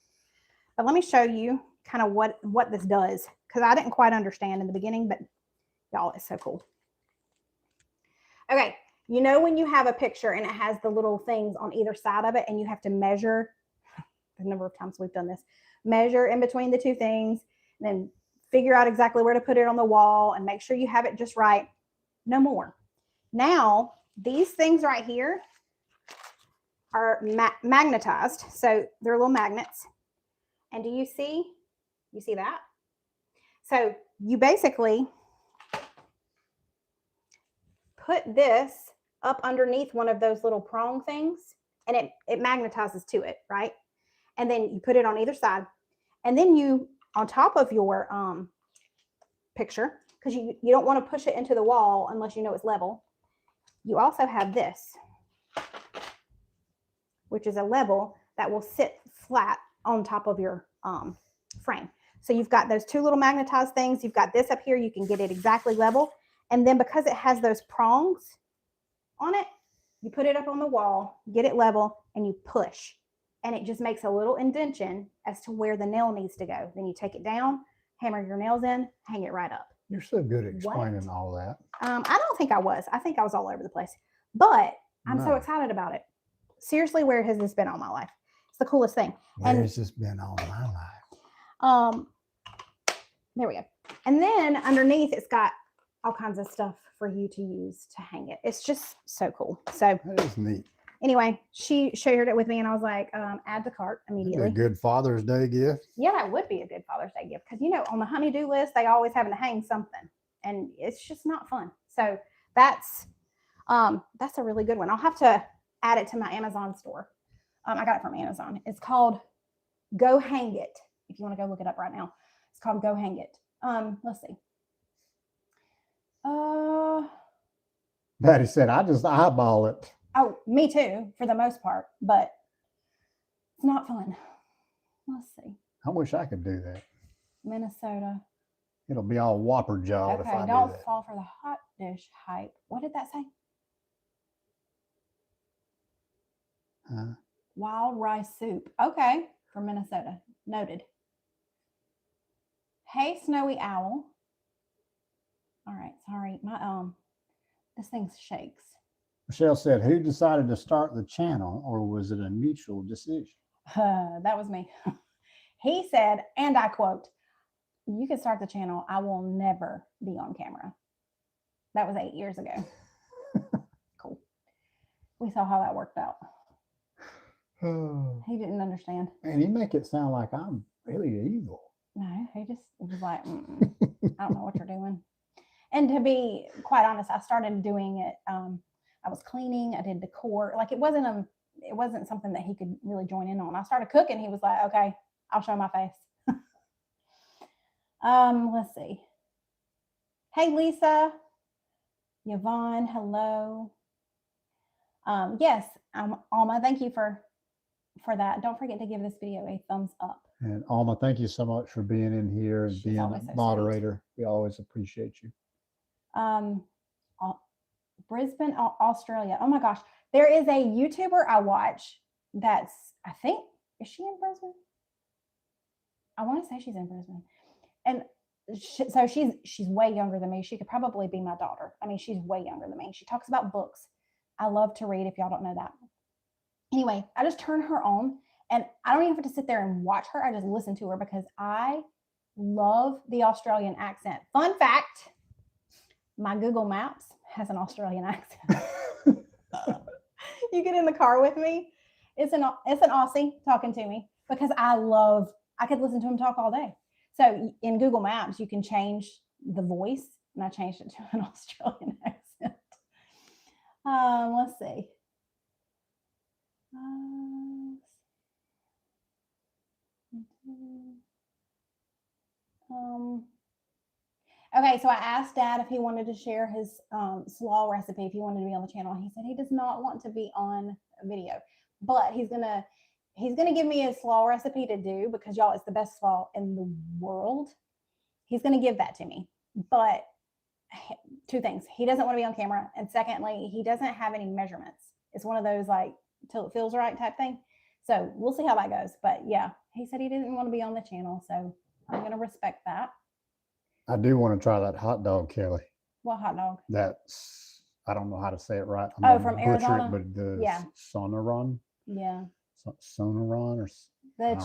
[SPEAKER 1] But let me show you kind of what this does, because I didn't quite understand in the beginning, but y'all, it's so cool. Okay. You know, when you have a picture and it has the little things on either side of it, and you have to measure the number of times we've done this, measure in between the two things, and then figure out exactly where to put it on the wall and make sure you have it just right. No more. Now, these things right here are magnetized. So they're little magnets. And do you see that? So you basically put this up underneath one of those little prong things, and it magnetizes to it, right? And then you put it on either side. And then you, on top of your picture, because you don't want to push it into the wall unless you know it's level, you also have this. which is a level that will sit flat on top of your frame. So you've got those two little magnetized things. You've got this up here. You can get it exactly level. And then because it has those prongs on it, you put it up on the wall, get it level, and you push. And it just makes a little indentation as to where the nail needs to go. Then you take it down, hammer your nails in, hang it right up.
[SPEAKER 2] You're so good at explaining all that.
[SPEAKER 1] I don't think I was. I think I was all over the place. But I'm so excited about it. Seriously, where has this been all my life? It's the coolest thing.
[SPEAKER 2] Where has this been all my life?
[SPEAKER 1] There we go. And then underneath, it's got all kinds of stuff for you to use to hang it. It's just so cool. So
[SPEAKER 2] that is neat.
[SPEAKER 1] Anyway, she shared it with me, and I was like, add to cart immediately.
[SPEAKER 2] A good Father's Day gift.
[SPEAKER 1] Yeah, that would be a good Father's Day gift because, you know, on the honey-do list, they always having to hang something, and it's just not fun. So that's a really good one. I'll have to add it to my Amazon store. I got it from Amazon. It's called Go Hang It. If you want to go look it up right now, it's called Go Hang It. Let's see.
[SPEAKER 2] Patty said, I just eyeball it.
[SPEAKER 1] Oh, me too, for the most part, but it's not fun. Let's see.
[SPEAKER 2] I wish I could do that.
[SPEAKER 1] Minnesota.
[SPEAKER 2] It'll be all whopper jawed if I do that.
[SPEAKER 1] Don't fall for the hot dish hype. What did that say?
[SPEAKER 2] Huh?
[SPEAKER 1] Wild rice soup. Okay, from Minnesota. Noted. Hey, Snowy Owl. All right, sorry. My this thing shakes.
[SPEAKER 2] Michelle said, who decided to start the channel, or was it a mutual decision?
[SPEAKER 1] That was me. He said, and I quote, you can start the channel. I will never be on camera. That was 8 years ago. Cool. We saw how that worked out. He didn't understand.
[SPEAKER 2] And you make it sound like I'm really evil.
[SPEAKER 1] No, he just was like, I don't know what you're doing. And to be quite honest, I started doing it. I was cleaning. I did decor. Like it wasn't something that he could really join in on. I started cooking. He was like, okay, I'll show my face. Let's see. Hey, Lisa. Yvonne, hello. Yes, Alma, thank you for that. Don't forget to give this video a thumbs up.
[SPEAKER 2] And Alma, thank you so much for being in here and being a moderator. We always appreciate you.
[SPEAKER 1] Brisbane, Australia. Oh my gosh. There is a YouTuber I watch that's, I think, is she in Brisbane? I want to say she's in Brisbane. And so she's way younger than me. She could probably be my daughter. I mean, she's way younger than me. She talks about books. I love to read, if y'all don't know that. Anyway, I just turn her on, and I don't even have to sit there and watch her. I just listen to her because I love the Australian accent. Fun fact, my Google Maps has an Australian accent. You get in the car with me, it's an Aussie talking to me because I could listen to him talk all day. So in Google Maps, you can change the voice, and I changed it to an Australian accent. Let's see. Okay, so I asked Dad if he wanted to share his slaw recipe, if he wanted to be on the channel. He said he does not want to be on a video, but he's gonna give me a slaw recipe to do because y'all, it's the best slaw in the world. He's gonna give that to me, but two things: he doesn't want to be on camera, and secondly, he doesn't have any measurements. It's one of those like till it feels right type thing. So we'll see how that goes. But yeah, he said he didn't want to be on the channel, so I'm gonna respect that.
[SPEAKER 2] I do want to try that hot dog, Kelly.
[SPEAKER 1] What hot dog?
[SPEAKER 2] That's, I don't know how to say it right.
[SPEAKER 1] From Arizona?
[SPEAKER 2] But the Sonoran?
[SPEAKER 1] Yeah.
[SPEAKER 2] Sonoran or
[SPEAKER 1] the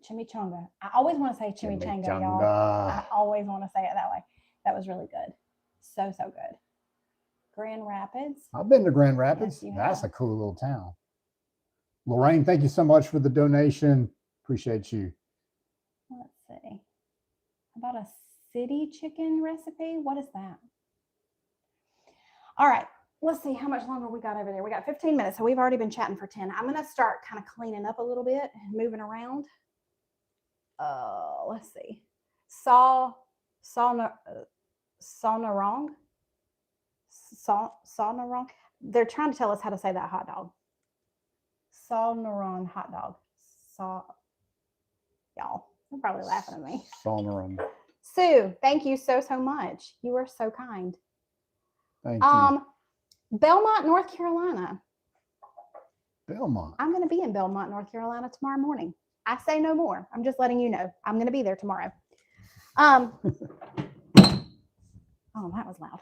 [SPEAKER 1] chimichanga. I always want to say chimichanga, y'all. I always want to say it that way. That was really good. So good. Grand Rapids.
[SPEAKER 2] I've been to Grand Rapids.
[SPEAKER 1] Yes,
[SPEAKER 2] that's a cool little town. Lorraine, thank you so much for the donation. Appreciate you.
[SPEAKER 1] Let's see. How about a city chicken recipe? What is that? All right. Let's see how much longer we got over there. We got 15 minutes, so we've already been chatting for 10. I'm going to start kind of cleaning up a little bit and moving around. Let's see. Sonarong. They're trying to tell us how to say that hot dog. Sauron hot dog. Y'all, they're probably laughing at me.
[SPEAKER 2] Sauron.
[SPEAKER 1] Sue, thank you so much. You are so kind.
[SPEAKER 2] Thank you.
[SPEAKER 1] Belmont, North Carolina.
[SPEAKER 2] Belmont.
[SPEAKER 1] I'm going to be in Belmont, North Carolina tomorrow morning. I say no more. I'm just letting you know. I'm going to be there tomorrow. Oh, that was loud.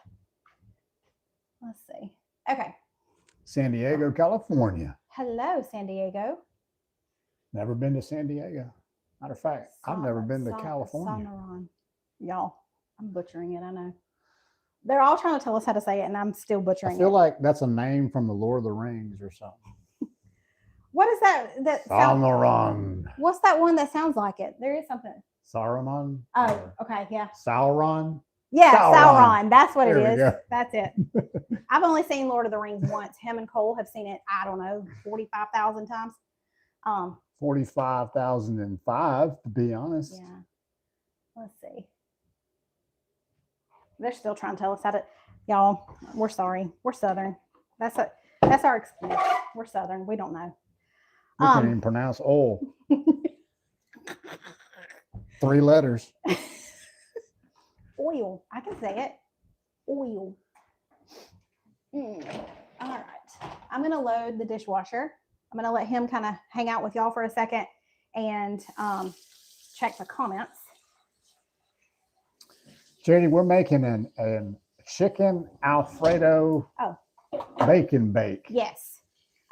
[SPEAKER 1] Let's see. Okay.
[SPEAKER 2] San Diego, California.
[SPEAKER 1] Hello, San Diego.
[SPEAKER 2] Never been to San Diego. Matter of fact, I've never been to California.
[SPEAKER 1] Sauron. Y'all, I'm butchering it. I know. They're all trying to tell us how to say it, and I'm still butchering it.
[SPEAKER 2] I feel like that's a name from the Lord of the Rings or something.
[SPEAKER 1] What is that?
[SPEAKER 2] Sauron.
[SPEAKER 1] What's that one that sounds like it? There is something.
[SPEAKER 2] Saruman?
[SPEAKER 1] Oh, okay, yeah.
[SPEAKER 2] Sauron?
[SPEAKER 1] Yeah, Sauron. That's what it is.
[SPEAKER 2] Go.
[SPEAKER 1] That's it. I've only seen Lord of the Rings once. Him and Cole have seen it, I don't know, 45,000 times.
[SPEAKER 2] 45,005, to be honest.
[SPEAKER 1] Yeah. Let's see. They're still trying to tell us how to. Y'all, we're sorry. We're Southern. That's our excuse. We're Southern. We don't know.
[SPEAKER 2] We can't even pronounce oil. 3 letters.
[SPEAKER 1] Oil. I can say it. Oil. All right. I'm going to load the dishwasher. I'm going to let him kind of hang out with y'all for a second and check the comments.
[SPEAKER 2] JD, we're making an chicken Alfredo bacon bake.
[SPEAKER 1] Yes.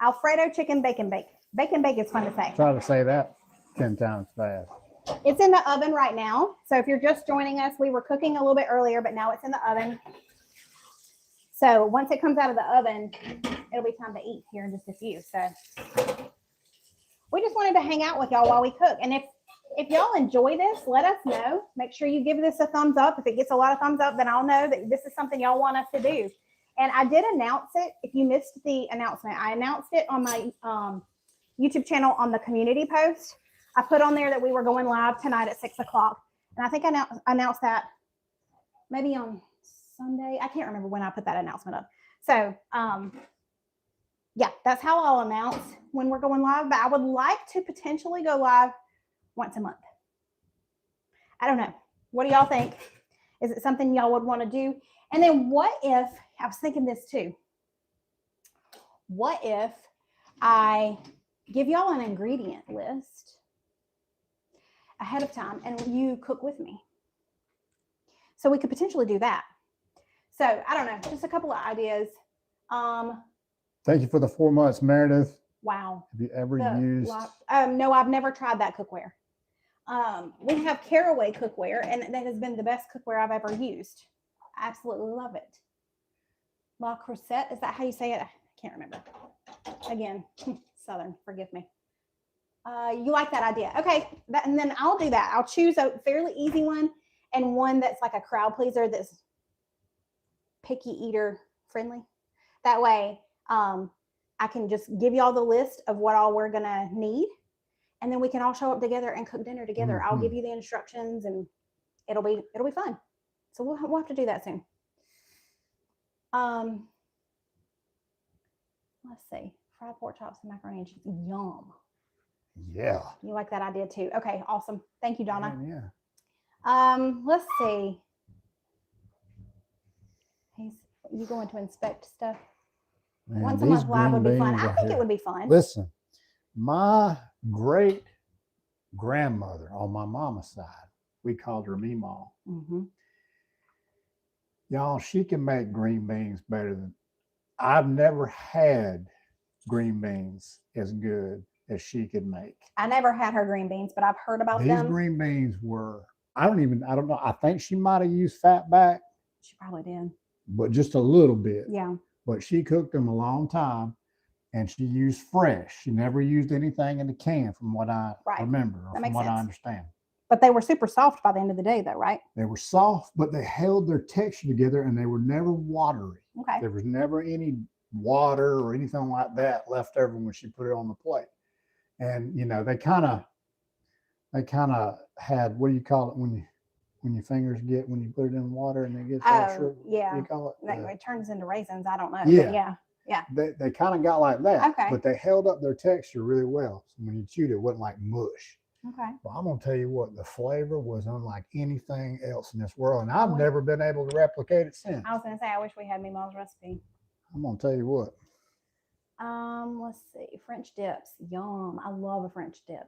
[SPEAKER 1] Alfredo chicken bacon bake. Bacon bake is fun to say.
[SPEAKER 2] Try to say that 10 times fast.
[SPEAKER 1] It's in the oven right now. So if you're just joining us, we were cooking a little bit earlier, but now it's in the oven. So once it comes out of the oven, it'll be time to eat here in just a few. So we just wanted to hang out with y'all while we cook. And if y'all enjoy this, let us know. Make sure you give this a thumbs up. If it gets a lot of thumbs up, then I'll know that this is something y'all want us to do. And I did announce it. If you missed the announcement, I announced it on my YouTube channel on the community post. I put on there that we were going live tonight at 6 o'clock. And I think I announced that maybe on Sunday. I can't remember when I put that announcement up. So, yeah, that's how I'll announce when we're going live. But I would like to potentially go live once a month. I don't know. What do y'all think? Is it something y'all would want to do? And then what if, I was thinking this too. What if I give y'all an ingredient list ahead of time and you cook with me? So we could potentially do that. So I don't know, just a couple of ideas.
[SPEAKER 2] Thank you for the 4 months, Meredith.
[SPEAKER 1] Wow.
[SPEAKER 2] Have you ever used?
[SPEAKER 1] No, I've never tried that cookware. We have Caraway cookware, and that has been the best cookware I've ever used. I absolutely love it. La Crusette, is that how you say it? I can't remember. Again, Southern, forgive me. You like that idea. Okay, and then I'll do that. I'll choose a fairly easy one and one that's like a crowd pleaser that's picky eater friendly. That way, I can just give y'all the list of what all we're gonna need, and then we can all show up together and cook dinner together.
[SPEAKER 2] Mm-hmm.
[SPEAKER 1] I'll give you the instructions, and it'll be fun. So we'll have to do that soon. Let's see, fried pork chops and macaroni and cheese. Yum.
[SPEAKER 2] Yeah.
[SPEAKER 1] You like that idea too? Okay, awesome. Thank you, Donna.
[SPEAKER 2] Man, yeah.
[SPEAKER 1] Let's see. You going to inspect stuff?
[SPEAKER 2] Man,
[SPEAKER 1] once a month live would be fun. I think it would be fun.
[SPEAKER 2] Listen, my great grandmother on my mama's side, we called her Meemaw.
[SPEAKER 1] Mm-hmm.
[SPEAKER 2] Y'all, she can make green beans better than I've never had green beans as good as she could make.
[SPEAKER 1] I never had her green beans, but I've heard about them.
[SPEAKER 2] These green beans were, I don't know. I think she might have used fat back.
[SPEAKER 1] She probably did.
[SPEAKER 2] But just a little bit.
[SPEAKER 1] Yeah.
[SPEAKER 2] But she cooked them a long time, and she used fresh. She never used anything in the can, from what I remember, or from what I understand.
[SPEAKER 1] But they were super soft by the end of the day, though, right?
[SPEAKER 2] They were soft, but they held their texture together, and they were never watery.
[SPEAKER 1] Okay.
[SPEAKER 2] There was never any water or anything like that left over when she put it on the plate. And they kind of had, what do you call it when your fingers get, when you put it in water and it gets all short?
[SPEAKER 1] Yeah.
[SPEAKER 2] What do you call it?
[SPEAKER 1] It turns into raisins. I don't know.
[SPEAKER 2] Yeah.
[SPEAKER 1] But yeah. Yeah.
[SPEAKER 2] They kind of got like that,
[SPEAKER 1] Okay.
[SPEAKER 2] but they held up their texture really well. So when you chewed it, it wasn't like mush.
[SPEAKER 1] Okay.
[SPEAKER 2] But I'm gonna tell you what, the flavor was unlike anything else in this world, and I've never been able to replicate it since.
[SPEAKER 1] I was gonna say, I wish we had Meemaw's recipe.
[SPEAKER 2] I'm gonna tell you what.
[SPEAKER 1] Let's see, French dips, yum. I love a French dip.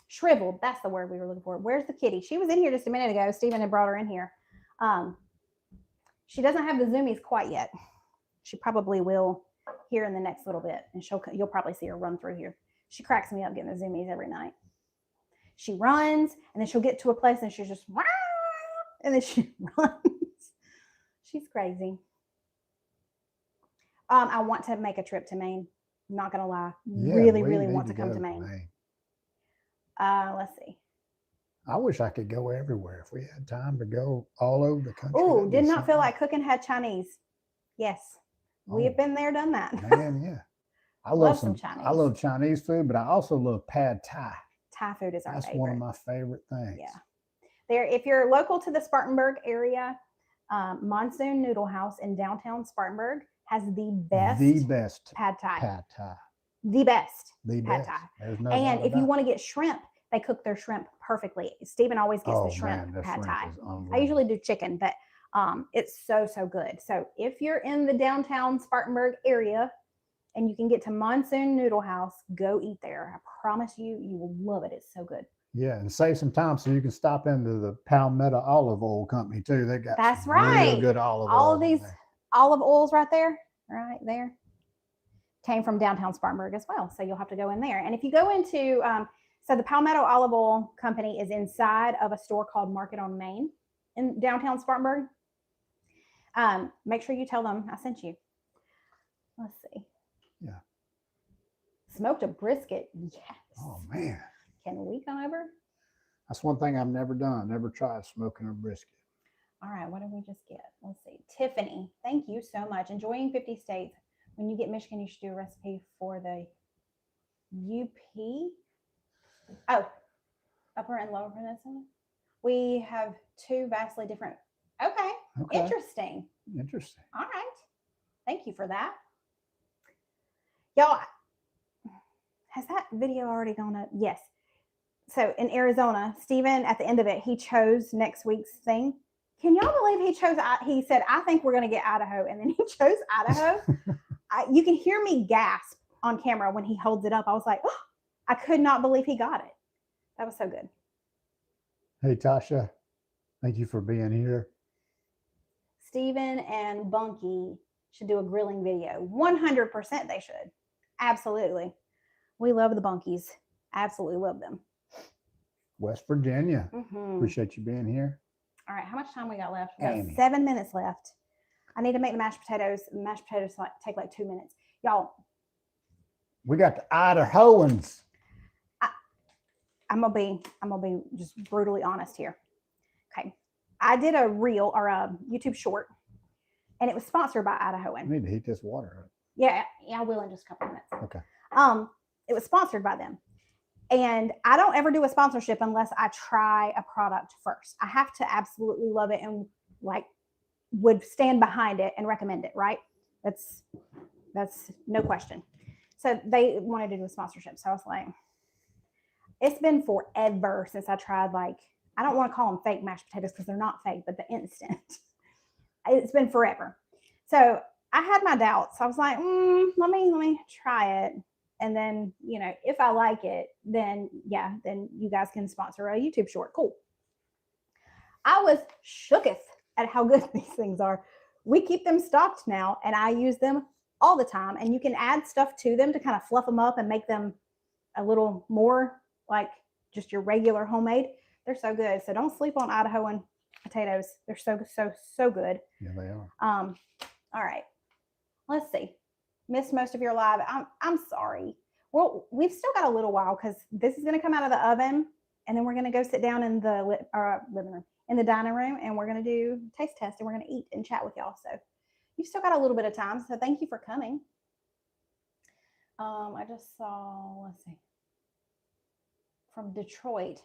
[SPEAKER 1] Shriveled, that's the word we were looking for. Where's the kitty? She was in here just a minute ago. Stephen had brought her in here. She doesn't have the zoomies quite yet. She probably will here in the next little bit, and you'll probably see her run through here. She cracks me up getting the zoomies every night. She runs, and then she'll get to a place, and she's just, and then she runs. She's crazy. I want to make a trip to Maine. I'm not gonna lie.
[SPEAKER 2] Yeah,
[SPEAKER 1] really want to come to Maine. Let's see.
[SPEAKER 2] I wish I could go everywhere. If we had time to go all over the country.
[SPEAKER 1] Oh, did not feel like cooking had Chinese. Yes. We have been there, done that.
[SPEAKER 2] Man, yeah. I love some
[SPEAKER 1] Chinese.
[SPEAKER 2] I love Chinese food, but I also love pad thai.
[SPEAKER 1] Thai food is our favorite.
[SPEAKER 2] That's one of my favorite things.
[SPEAKER 1] Yeah. There, if you're local to the Spartanburg area, Monsoon Noodle House in downtown Spartanburg has the best pad thai.
[SPEAKER 2] Pad thai.
[SPEAKER 1] The best
[SPEAKER 2] The
[SPEAKER 1] pad
[SPEAKER 2] best.
[SPEAKER 1] thai.
[SPEAKER 2] No
[SPEAKER 1] and if you want to get shrimp, they cook their shrimp perfectly. Stephen always gets the shrimp pad thai. I usually do chicken, but it's so good. So if you're in the downtown Spartanburg area and you can get to Monsoon Noodle House, go eat there. I promise you, you will love it. It's so good.
[SPEAKER 2] Yeah, and save some time so you can stop into the Palmetto Olive Oil Company too. They got
[SPEAKER 1] real
[SPEAKER 2] good olive oil.
[SPEAKER 1] All of these olive oils right there came from downtown Spartanburg as well. So you'll have to go in there. And if you go into, so the Palmetto Olive Oil Company is inside of a store called Market on Main in downtown Spartanburg. Make sure you tell them I sent you. Let's see.
[SPEAKER 2] Yeah.
[SPEAKER 1] Smoked a brisket. Yes.
[SPEAKER 2] Oh man.
[SPEAKER 1] Can we come over?
[SPEAKER 2] That's one thing I've never done. Never tried smoking a brisket.
[SPEAKER 1] All right. What did we just get? Let's see. Tiffany, thank you so much. Enjoying 50 states. When you get Michigan, you should do a recipe for the UP. Oh, Upper and Lower Peninsula. We have two vastly different. Okay. Interesting. All right. Thank you for that. Y'all, has that video already gone up? Yes. So in Arizona, Stephen, at the end of it, he chose next week's thing. Can y'all believe he said, I think we're going to get Idaho. And then he chose Idaho. You can hear me gasp on camera when he holds it up. I was like, oh, I could not believe he got it. That was so good.
[SPEAKER 2] Hey, Tasha, thank you for being here.
[SPEAKER 1] Stephen and Bunky should do a grilling video. 100% they should. Absolutely. We love the Bunkies. Absolutely love them.
[SPEAKER 2] West Virginia. Appreciate you being here.
[SPEAKER 1] All right. How much time we got left? We got 7 minutes left. I need to make the mashed potatoes. The mashed potatoes take like 2 minutes. Y'all.
[SPEAKER 2] We got the Idahoans.
[SPEAKER 1] I'm gonna be just brutally honest here. Okay. I did a reel or a YouTube short, and it was sponsored by Idahoan.
[SPEAKER 2] I need to heat this water up.
[SPEAKER 1] Yeah, I will in just a couple of minutes.
[SPEAKER 2] Okay.
[SPEAKER 1] It was sponsored by them. And I don't ever do a sponsorship unless I try a product first. I have to absolutely love it and would stand behind it and recommend it, right? That's no question. So they wanted to do a sponsorship. So I was like, it's been forever since I tried, I don't want to call them fake mashed potatoes because they're not fake, but the instant. It's been forever. So I had my doubts. I was like, let me try it. And then, if I like it, then you guys can sponsor a YouTube short. Cool. I was shooketh at how good these things are. We keep them stocked now, and I use them all the time. And you can add stuff to them to kind of fluff them up and make them a little more like just your regular homemade. They're so good. So don't sleep on Idahoan potatoes. They're so good.
[SPEAKER 2] Yeah, they are.
[SPEAKER 1] All right. Let's see. Missed most of your live. I'm sorry. Well, we've still got a little while because this is going to come out of the oven, and then we're going to go sit down in the living room, in the dining room, and we're going to do taste test, and we're going to eat and chat with y'all. So you've still got a little bit of time. So thank you for coming. I just saw, let's see, from Detroit.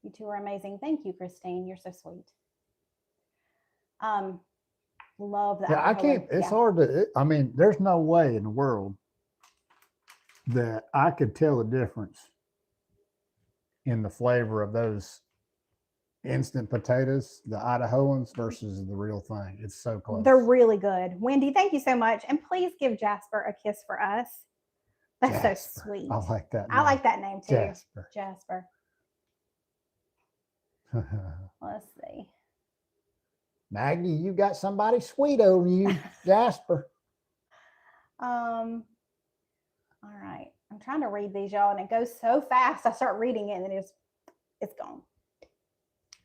[SPEAKER 1] You two are amazing. Thank you, Christine. You're so sweet. Love the
[SPEAKER 2] Yeah, I
[SPEAKER 1] Idaho
[SPEAKER 2] can't.
[SPEAKER 1] one.
[SPEAKER 2] It's
[SPEAKER 1] Yeah.
[SPEAKER 2] hard to. I mean, there's no way in the world that I could tell the difference in the flavor of those instant potatoes, the Idahoans versus the real thing. It's so close.
[SPEAKER 1] They're really good. Wendy, thank you so much. And please give Jasper a kiss for us. That's
[SPEAKER 2] Jasper.
[SPEAKER 1] so sweet.
[SPEAKER 2] I like that name.
[SPEAKER 1] I like that name too.
[SPEAKER 2] Jasper.
[SPEAKER 1] Jasper. Let's see.
[SPEAKER 2] Maggie, you got somebody sweet on you, Jasper.
[SPEAKER 1] All right. I'm trying to read these, y'all, and it goes so fast. I start reading it and it's gone.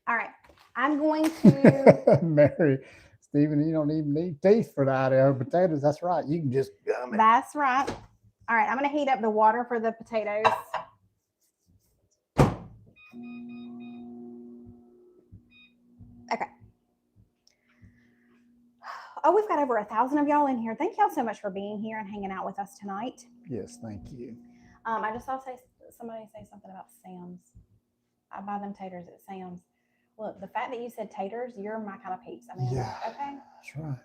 [SPEAKER 1] All right. I'm going to
[SPEAKER 2] Mary, Stephen, you don't even need teeth for the Idaho potatoes. That's right. You can just gum it.
[SPEAKER 1] That's right. All right. I'm going to heat up the water for the potatoes. Okay. Oh, we've got over 1,000 of y'all in here. Thank y'all so much for being here and hanging out with us tonight.
[SPEAKER 2] Yes, thank you.
[SPEAKER 1] I just saw somebody say something about Sam's. I buy them taters at Sam's. Look, the fact that you said taters, you're my kind of peeps. I mean,
[SPEAKER 2] Yeah,
[SPEAKER 1] okay,
[SPEAKER 2] that's right.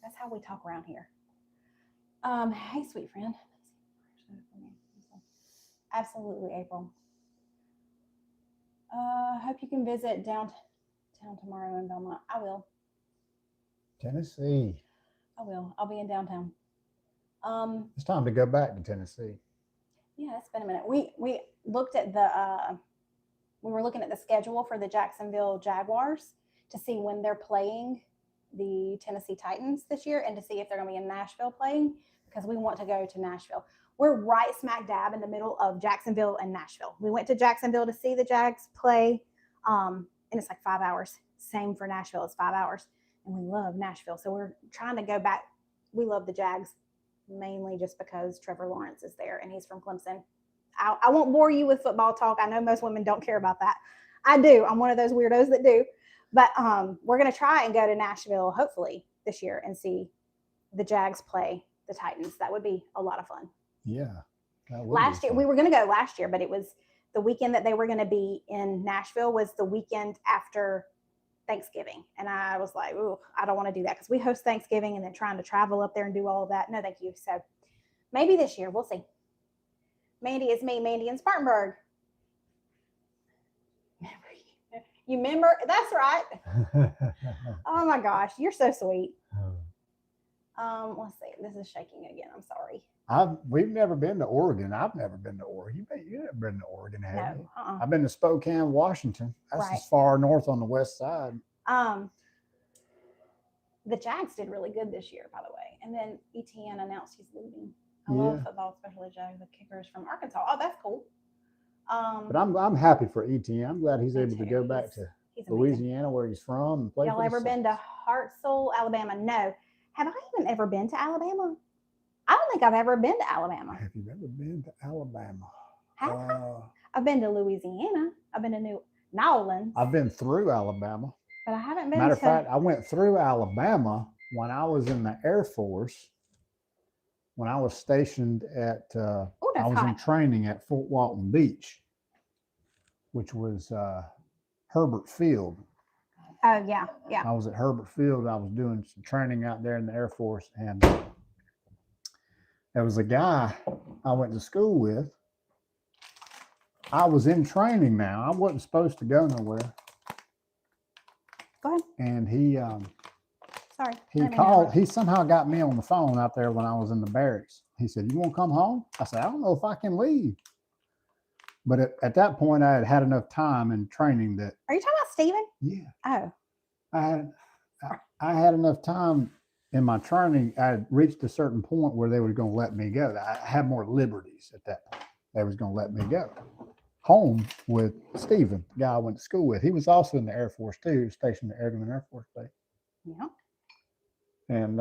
[SPEAKER 1] that's how we talk around here. Hey, sweet friend. Absolutely, April. Hope you can visit downtown tomorrow in Belmont. I will.
[SPEAKER 2] Tennessee.
[SPEAKER 1] I will. I'll be in downtown.
[SPEAKER 2] It's time to go back to Tennessee.
[SPEAKER 1] Yeah, it's been a minute. We looked at we were looking at the schedule for the Jacksonville Jaguars to see when they're playing the Tennessee Titans this year and to see if they're going to be in Nashville playing, because we want to go to Nashville. We're right smack dab in the middle of Jacksonville and Nashville. We went to Jacksonville to see the Jags play, and it's like 5 hours. Same for Nashville, it's 5 hours. And we love Nashville. So we're trying to go back. We love the Jags mainly just because Trevor Lawrence is there and he's from Clemson. I won't bore you with football talk. I know most women don't care about that. I do. I'm one of those weirdos that do. But we're going to try and go to Nashville, hopefully, this year and see the Jags play the Titans. That would be a lot of fun.
[SPEAKER 2] Yeah.
[SPEAKER 1] Last year, we were going to go last year, but it was the weekend that they were going to be in Nashville was the weekend after Thanksgiving. And I was like, ooh, I don't want to do that because we host Thanksgiving and then trying to travel up there and do all of that. No, thank you. So maybe this year, we'll see. Mandy, it's me, Mandy in Spartanburg. You remember? That's right. Oh my gosh, you're so sweet. Let's see. This is shaking again. I'm sorry.
[SPEAKER 2] We've never been to Oregon. I've never been to Oregon. You've never been to Oregon, have you?
[SPEAKER 1] No.
[SPEAKER 2] I've been to Spokane, Washington. That's
[SPEAKER 1] Right.
[SPEAKER 2] as far north on the west side.
[SPEAKER 1] The Jags did really good this year, by the way. And then ETN announced he's leaving. I love football, especially Jags. The kickers from Arkansas. Oh, that's cool.
[SPEAKER 2] But I'm happy for ETN. I'm glad he's able to go back to Louisiana, where he's from, and play.
[SPEAKER 1] Y'all ever been to Hartselle, Alabama? No. Have I even ever been to Alabama? I don't think I've ever been to Alabama.
[SPEAKER 2] Have you ever been to Alabama?
[SPEAKER 1] Have I? I've been to Louisiana. I've been to New Orleans.
[SPEAKER 2] I've been through Alabama.
[SPEAKER 1] But I haven't been
[SPEAKER 2] Matter of fact, I went through Alabama when I was in the Air Force. When I was stationed at, I was in training at Fort Walton Beach, which was Herbert Field.
[SPEAKER 1] Oh, yeah, yeah.
[SPEAKER 2] I was at Herbert Field. I was doing some training out there in the Air Force, and there was a guy I went to school with. I was in training now. I wasn't supposed to go nowhere.
[SPEAKER 1] Go ahead.
[SPEAKER 2] And he
[SPEAKER 1] Sorry.
[SPEAKER 2] He somehow got me on the phone out there when I was in the barracks. He said, "You want to come home?" I said, "I don't know if I can leave." But at that point, I had enough time in training that.
[SPEAKER 1] Are you talking about Steven?
[SPEAKER 2] Yeah.
[SPEAKER 1] Oh.
[SPEAKER 2] I had enough time in my training. I had reached a certain point where they were going to let me go. I had more liberties at that point. They was going to let me go home with Steven, the guy I went to school with. He was also in the Air Force too. He was stationed at Eglin Air Force Base.
[SPEAKER 1] Yeah.
[SPEAKER 2] And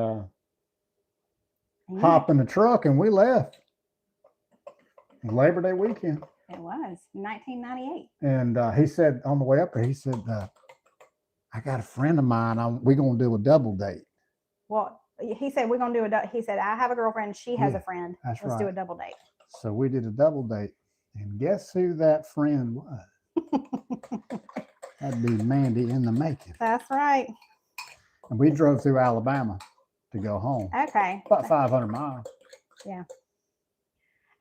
[SPEAKER 2] hopped in the truck and we left. Labor Day weekend.
[SPEAKER 1] It was 1998.
[SPEAKER 2] And he said on the way up there, he said, "I got a friend of mine. We're gonna do a double date."
[SPEAKER 1] Well, he said we're gonna do he said, "I have a girlfriend. She has a friend. Let's do a double date."
[SPEAKER 2] So we did a double date, and guess who that friend was? That'd be Mandy in the making.
[SPEAKER 1] That's right.
[SPEAKER 2] And we drove through Alabama to go home.
[SPEAKER 1] Okay.
[SPEAKER 2] About 500 miles.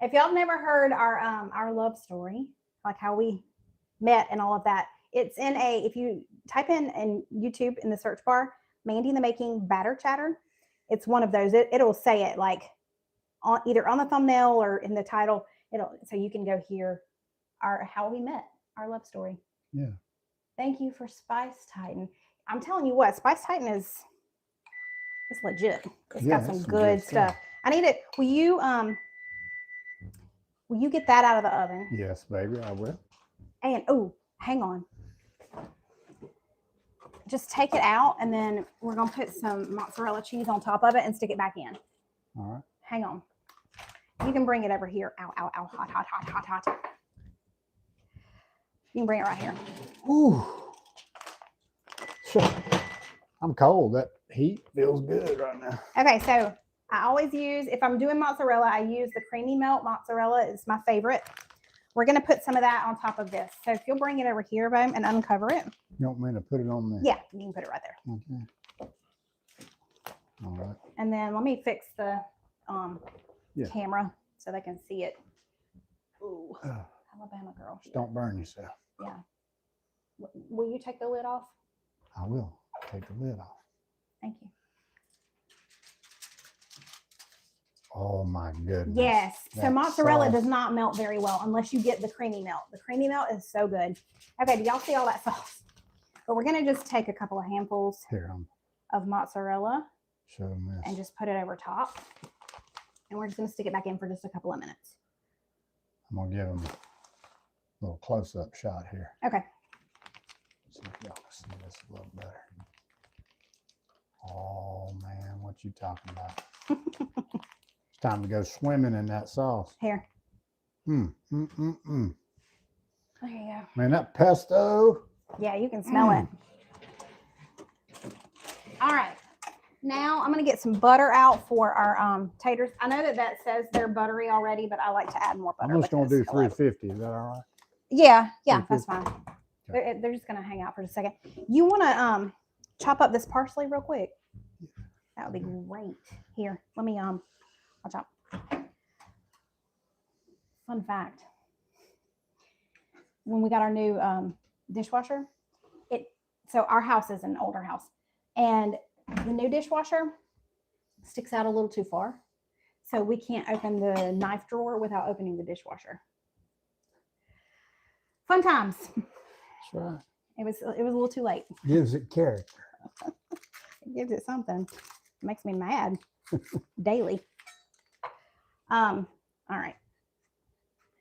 [SPEAKER 1] If y'all have never heard our love story, like how we met and all of that, it's in if you type in YouTube in the search bar, Mandy in the Making Batter Chatter, it's one of those. It'll say it like either on the thumbnail or in the title. So you can go hear how we met, our love story.
[SPEAKER 2] Yeah.
[SPEAKER 1] Thank you for Spice Titan. I'm telling you what, Spice Titan it's legit. It's got some good stuff. I need it. Will you get that out of the oven?
[SPEAKER 2] Yes, baby, I will.
[SPEAKER 1] And hang on. Just take it out, and then we're gonna put some mozzarella cheese on top of it and stick it back in.
[SPEAKER 2] All right.
[SPEAKER 1] Hang on. You can bring it over here. Ow, ow, ow, hot, hot, hot, hot, hot. You can bring it right here.
[SPEAKER 2] Ooh. I'm cold. That heat feels good right now.
[SPEAKER 1] Okay, so I always use, if I'm doing mozzarella, I use the creamy melt mozzarella. It's my favorite. We're going to put some of that on top of this. So if you'll bring it over here, babe, and uncover it.
[SPEAKER 2] You want me to put it on there?
[SPEAKER 1] Yeah, you can put it right there.
[SPEAKER 2] Okay. All right.
[SPEAKER 1] And then let me fix the camera so they can see it. Ooh, Alabama girl.
[SPEAKER 2] Don't burn yourself.
[SPEAKER 1] Yeah. Will you take the lid off?
[SPEAKER 2] I will take the lid off.
[SPEAKER 1] Thank you.
[SPEAKER 2] Oh my goodness.
[SPEAKER 1] Yes. So
[SPEAKER 2] That
[SPEAKER 1] mozzarella
[SPEAKER 2] sauce.
[SPEAKER 1] does not melt very well unless you get the creamy melt. The creamy melt is so good. Okay, do y'all see all that sauce? But we're going to just take a couple of handfuls of mozzarella
[SPEAKER 2] Show them this.
[SPEAKER 1] and just put it over top. And we're just going to stick it back in for just a couple of minutes.
[SPEAKER 2] I'm going to give them a little close-up shot here.
[SPEAKER 1] Okay.
[SPEAKER 2] See if y'all can see this a little better. Oh man, what you talking about? It's time to go swimming in that sauce.
[SPEAKER 1] Here.
[SPEAKER 2] There you
[SPEAKER 1] go.
[SPEAKER 2] Man, that pesto.
[SPEAKER 1] Yeah, you can smell it. All right. Now I'm going to get some butter out for our taters. I know that says they're buttery already, but I like to add more butter.
[SPEAKER 2] I'm just going to do 350. Is that all right?
[SPEAKER 1] Yeah, that's fine. Okay. They're just going to hang out for just a second. You want to chop up this parsley real quick? That would be great. Here, let me I'll chop. Fun fact. When we got our new dishwasher, so our house is an older house, and the new dishwasher sticks out a little too far. So we can't open the knife drawer without opening the dishwasher. Fun times.
[SPEAKER 2] That's right.
[SPEAKER 1] It was a little too late.
[SPEAKER 2] Gives it character.
[SPEAKER 1] It gives it something. It makes me mad daily. All right.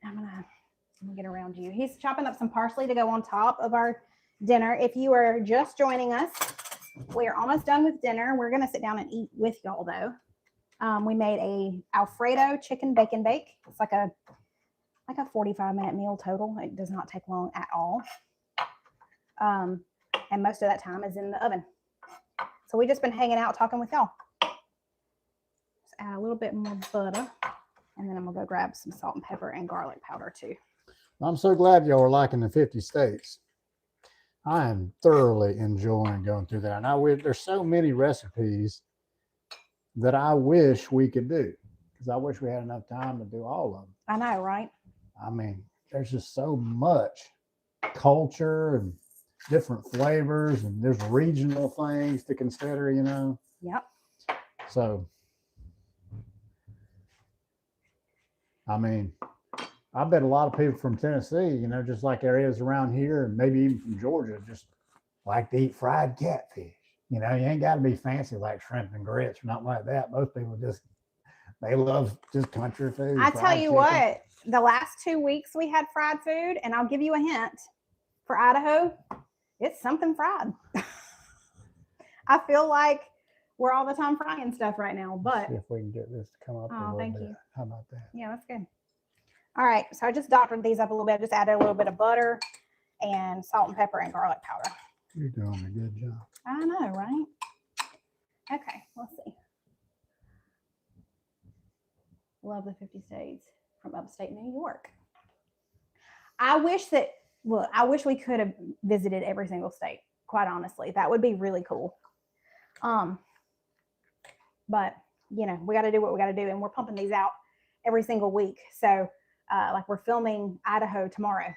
[SPEAKER 1] I'm gonna get around you. He's chopping up some parsley to go on top of our dinner. If you are just joining us, we are almost done with dinner. We're gonna sit down and eat with y'all though. We made a Alfredo Chicken Bacon Bake. It's like a 45-minute meal total. It does not take long at all. And most of that time is in the oven. So we just been hanging out talking with y'all. Just add a little bit more butter, and then I'm gonna go grab some salt and pepper and garlic powder too.
[SPEAKER 2] I'm so glad y'all are liking the 50 states. I am thoroughly enjoying going through that. And there's so many recipes that I wish we could do, because I wish we had enough time to do all of them.
[SPEAKER 1] I know, right?
[SPEAKER 2] I mean, there's just so much culture and different flavors, and there's regional things to consider, you know.
[SPEAKER 1] Yep.
[SPEAKER 2] So, I mean, I bet a lot of people from Tennessee, you know, just like areas around here, and maybe even from Georgia, just like to eat fried catfish. You know, you ain't got to be fancy like shrimp and grits or nothing like that. Most people they love just country food.
[SPEAKER 1] I tell you what, the last 2 weeks we had fried food, and I'll give you a hint. For Idaho, it's something fried. I feel like we're all the time frying stuff right now, but
[SPEAKER 2] let's see if we can get this to come up a little
[SPEAKER 1] thank
[SPEAKER 2] bit.
[SPEAKER 1] you.
[SPEAKER 2] How about that?
[SPEAKER 1] Yeah, that's good. All right, so I just doctored these up a little bit. I just added a little bit of butter and salt and pepper and garlic powder.
[SPEAKER 2] You're doing a good job.
[SPEAKER 1] I know, right? Okay, let's see. Love the 50 states from upstate New York. I wish we could have visited every single state, quite honestly. That would be really cool. But you know, we got to do what we got to do, and we're pumping these out every single week. So, like we're filming Idaho tomorrow.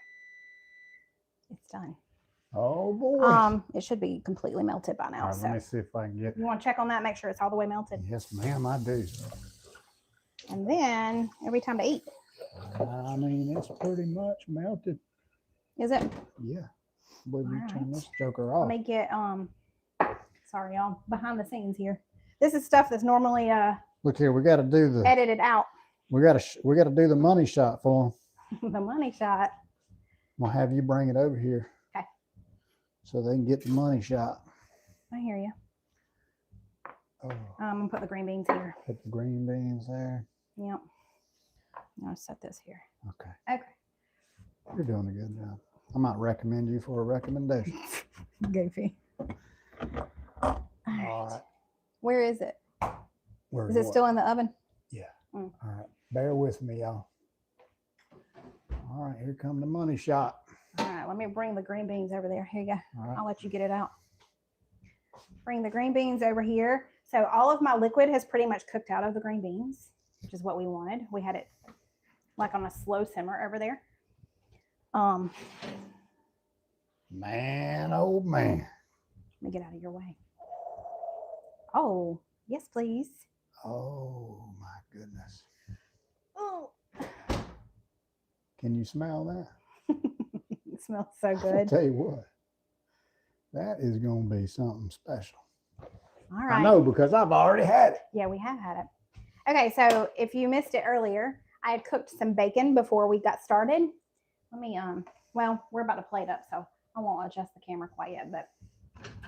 [SPEAKER 1] It's done.
[SPEAKER 2] Oh boy.
[SPEAKER 1] It should be completely melted by now.
[SPEAKER 2] All right,
[SPEAKER 1] So
[SPEAKER 2] let me see if I can get.
[SPEAKER 1] you want to check on that, make sure it's all the way melted.
[SPEAKER 2] Yes, ma'am, I do.
[SPEAKER 1] And then every time to eat.
[SPEAKER 2] I mean, it's pretty much melted.
[SPEAKER 1] Is it?
[SPEAKER 2] Yeah. But you turn
[SPEAKER 1] Alright.
[SPEAKER 2] this joker off.
[SPEAKER 1] Let me get sorry y'all, behind the scenes here. This is stuff that's normally
[SPEAKER 2] Look here, we got to do the.
[SPEAKER 1] edited out.
[SPEAKER 2] We got to do the money shot for them.
[SPEAKER 1] The money shot.
[SPEAKER 2] We'll have you bring it over here.
[SPEAKER 1] Okay.
[SPEAKER 2] So they can get the money shot.
[SPEAKER 1] I hear you.
[SPEAKER 2] Oh,
[SPEAKER 1] I'm gonna put the green beans here.
[SPEAKER 2] put the green beans there.
[SPEAKER 1] Yep. I'm gonna set this here.
[SPEAKER 2] Okay.
[SPEAKER 1] Okay.
[SPEAKER 2] You're doing a good job. I might recommend you for a recommendation.
[SPEAKER 1] Goofy.
[SPEAKER 2] All right.
[SPEAKER 1] Where is it?
[SPEAKER 2] Where's
[SPEAKER 1] Is it
[SPEAKER 2] what?
[SPEAKER 1] still in the oven?
[SPEAKER 2] Yeah.
[SPEAKER 1] Mm.
[SPEAKER 2] All right. Bear with me, y'all. All right. Here come the money shot.
[SPEAKER 1] All right, let me bring the green beans over there. Here you go.
[SPEAKER 2] All right.
[SPEAKER 1] I'll let you get it out. Bring the green beans over here. So all of my liquid has pretty much cooked out of the green beans, which is what we wanted. We had it like on a slow simmer over there.
[SPEAKER 2] Man, oh man.
[SPEAKER 1] Let me get out of your way. Oh, yes, please.
[SPEAKER 2] Oh my goodness.
[SPEAKER 1] Oh,
[SPEAKER 2] Can you smell that?
[SPEAKER 1] it smells so
[SPEAKER 2] I'll
[SPEAKER 1] good.
[SPEAKER 2] tell you what. That is going to be something special.
[SPEAKER 1] All right.
[SPEAKER 2] I know because I've already had it.
[SPEAKER 1] Yeah, we have had it. Okay, so if you missed it earlier, I had cooked some bacon before we got started. Let me, well, we're about to plate up, so I won't adjust the camera quite yet, but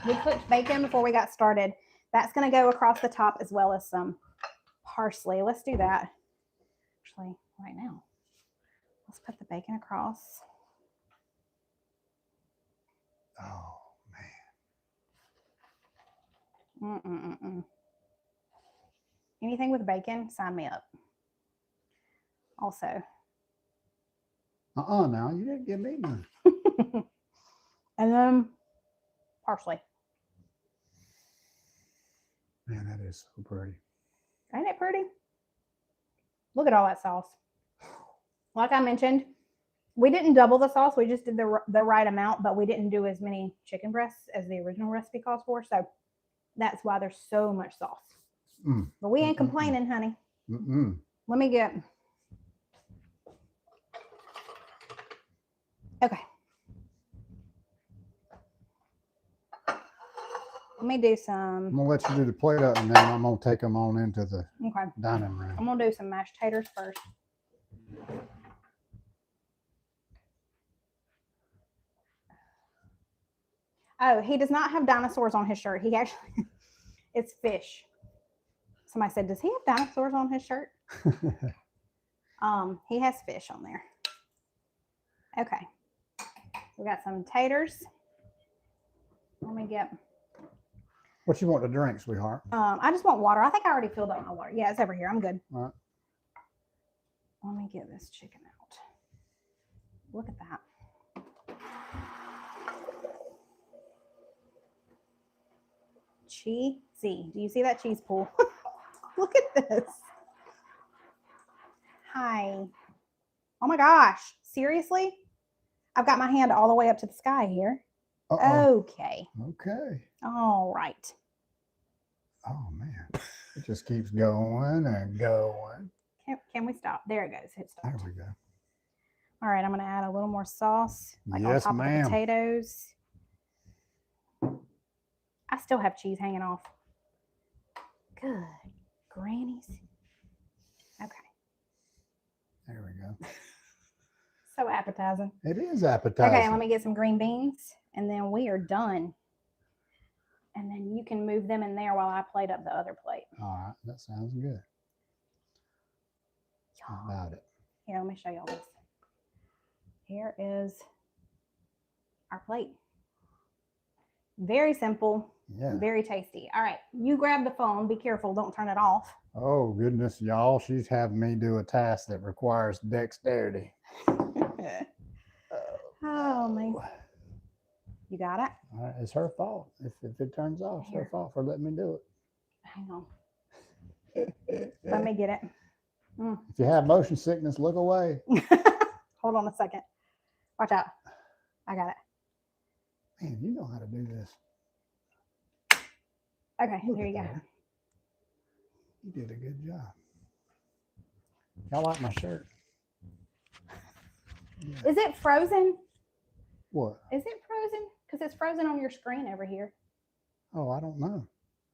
[SPEAKER 1] we cooked bacon before we got started. That's going to go across the top as well as some parsley. Let's do that actually right now. Let's put the bacon across.
[SPEAKER 2] Oh,
[SPEAKER 1] Anything with bacon, sign me up. Also.
[SPEAKER 2] now you didn't give me none.
[SPEAKER 1] And then parsley.
[SPEAKER 2] Man, that is so pretty.
[SPEAKER 1] Ain't it pretty? Look at all that sauce. Like I mentioned, we didn't double the sauce. We just did the right amount, but we didn't do as many chicken breasts as the original recipe calls for. So that's why there's so much sauce. But we ain't complaining, honey. Let me get. Okay. Let me do some.
[SPEAKER 2] I'm going to let you do the plate up and then I'm going to take them on into the dining room.
[SPEAKER 1] I'm going to do some mashed taters first. Oh, he does not have dinosaurs on his shirt. He actually, it's fish. Somebody said, does he have dinosaurs on his shirt? He has fish on there. Okay. We got some taters. Let me get.
[SPEAKER 2] What you want to drink, sweetheart?
[SPEAKER 1] I just want water. I think I already filled up my water. Yeah, it's over here. I'm good.
[SPEAKER 2] All right.
[SPEAKER 1] Let me get this chicken out. Look at that. Cheesy. Do you see that cheese pool? Look at this. Hi. Oh my gosh. Seriously? I've got my hand all the way up to the sky here. Okay.
[SPEAKER 2] Okay.
[SPEAKER 1] All right.
[SPEAKER 2] Oh man. It just keeps going and going.
[SPEAKER 1] Can we stop? There it goes. It stopped.
[SPEAKER 2] There we go.
[SPEAKER 1] All right. I'm going to add a little more sauce. Like
[SPEAKER 2] Yes,
[SPEAKER 1] on top
[SPEAKER 2] ma'am.
[SPEAKER 1] of the potatoes. I still have cheese hanging off. Good. Grannies. Okay.
[SPEAKER 2] There we go.
[SPEAKER 1] So appetizing.
[SPEAKER 2] It is appetizing.
[SPEAKER 1] Okay, let me get some green beans and then we are done. And then you can move them in there while I plate up the other plate.
[SPEAKER 2] All right, that sounds good. How about it?
[SPEAKER 1] Here, let me show y'all this. Here is our plate. Very simple, very tasty. All right, you grab the phone. Be careful, don't turn it off.
[SPEAKER 2] Oh, goodness, y'all. She's having me do a task that requires dexterity.
[SPEAKER 1] Oh, man. You got it?
[SPEAKER 2] All right, it's her fault. If it turns off, it's her
[SPEAKER 1] Here.
[SPEAKER 2] fault for letting me do
[SPEAKER 1] Hang on.
[SPEAKER 2] it.
[SPEAKER 1] Let me get it.
[SPEAKER 2] If you have motion sickness, look away.
[SPEAKER 1] Hold on a second. Watch out. I got it.
[SPEAKER 2] Man, you know how to do this.
[SPEAKER 1] Okay,
[SPEAKER 2] Look
[SPEAKER 1] here
[SPEAKER 2] at
[SPEAKER 1] you go.
[SPEAKER 2] that. You did a good job. Y'all like my shirt? Yeah.
[SPEAKER 1] Is it frozen?
[SPEAKER 2] What?
[SPEAKER 1] Is it frozen? Because it's frozen on your screen over here.
[SPEAKER 2] Oh, I don't know.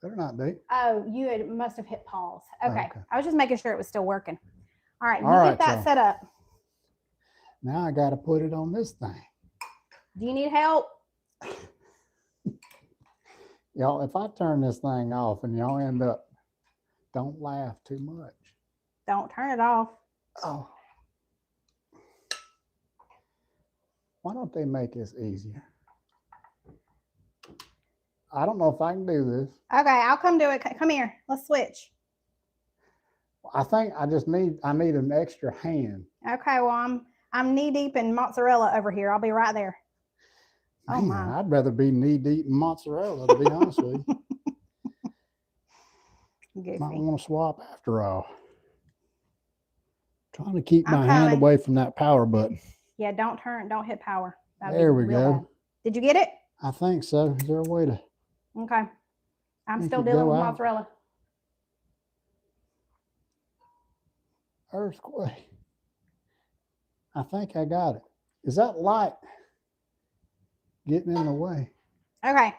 [SPEAKER 2] Better not be.
[SPEAKER 1] Oh, you must have hit pause. Okay.
[SPEAKER 2] okay.
[SPEAKER 1] I was just making sure it was still working. All right, you
[SPEAKER 2] All right,
[SPEAKER 1] get that
[SPEAKER 2] y'all.
[SPEAKER 1] set up.
[SPEAKER 2] Now I got to put it on this thing.
[SPEAKER 1] Do you need help?
[SPEAKER 2] Y'all, if I turn this thing off and y'all end up, don't laugh too much.
[SPEAKER 1] Don't turn it off.
[SPEAKER 2] Oh. Why don't they make this easier? I don't know if I can do this.
[SPEAKER 1] Okay, I'll come do it. Come here. Let's switch.
[SPEAKER 2] I think I need an extra hand.
[SPEAKER 1] Okay, well, I'm knee deep in mozzarella over here. I'll be right there. Oh,
[SPEAKER 2] Man,
[SPEAKER 1] my.
[SPEAKER 2] I'd rather be knee deep in mozzarella, to be honest with you.
[SPEAKER 1] Goofy.
[SPEAKER 2] Might want to swap after all. Trying to keep
[SPEAKER 1] I'm
[SPEAKER 2] my hand
[SPEAKER 1] coming.
[SPEAKER 2] away from that power button.
[SPEAKER 1] Yeah, don't hit power. That'd
[SPEAKER 2] There
[SPEAKER 1] be
[SPEAKER 2] we
[SPEAKER 1] real
[SPEAKER 2] go.
[SPEAKER 1] bad. Did you get it?
[SPEAKER 2] I think so. Is there a way to?
[SPEAKER 1] Okay. I'm
[SPEAKER 2] Think
[SPEAKER 1] still
[SPEAKER 2] you
[SPEAKER 1] dealing
[SPEAKER 2] go
[SPEAKER 1] with
[SPEAKER 2] out?
[SPEAKER 1] mozzarella.
[SPEAKER 2] Earthquake. I think I got it. Is that light getting in the way?
[SPEAKER 1] Okay.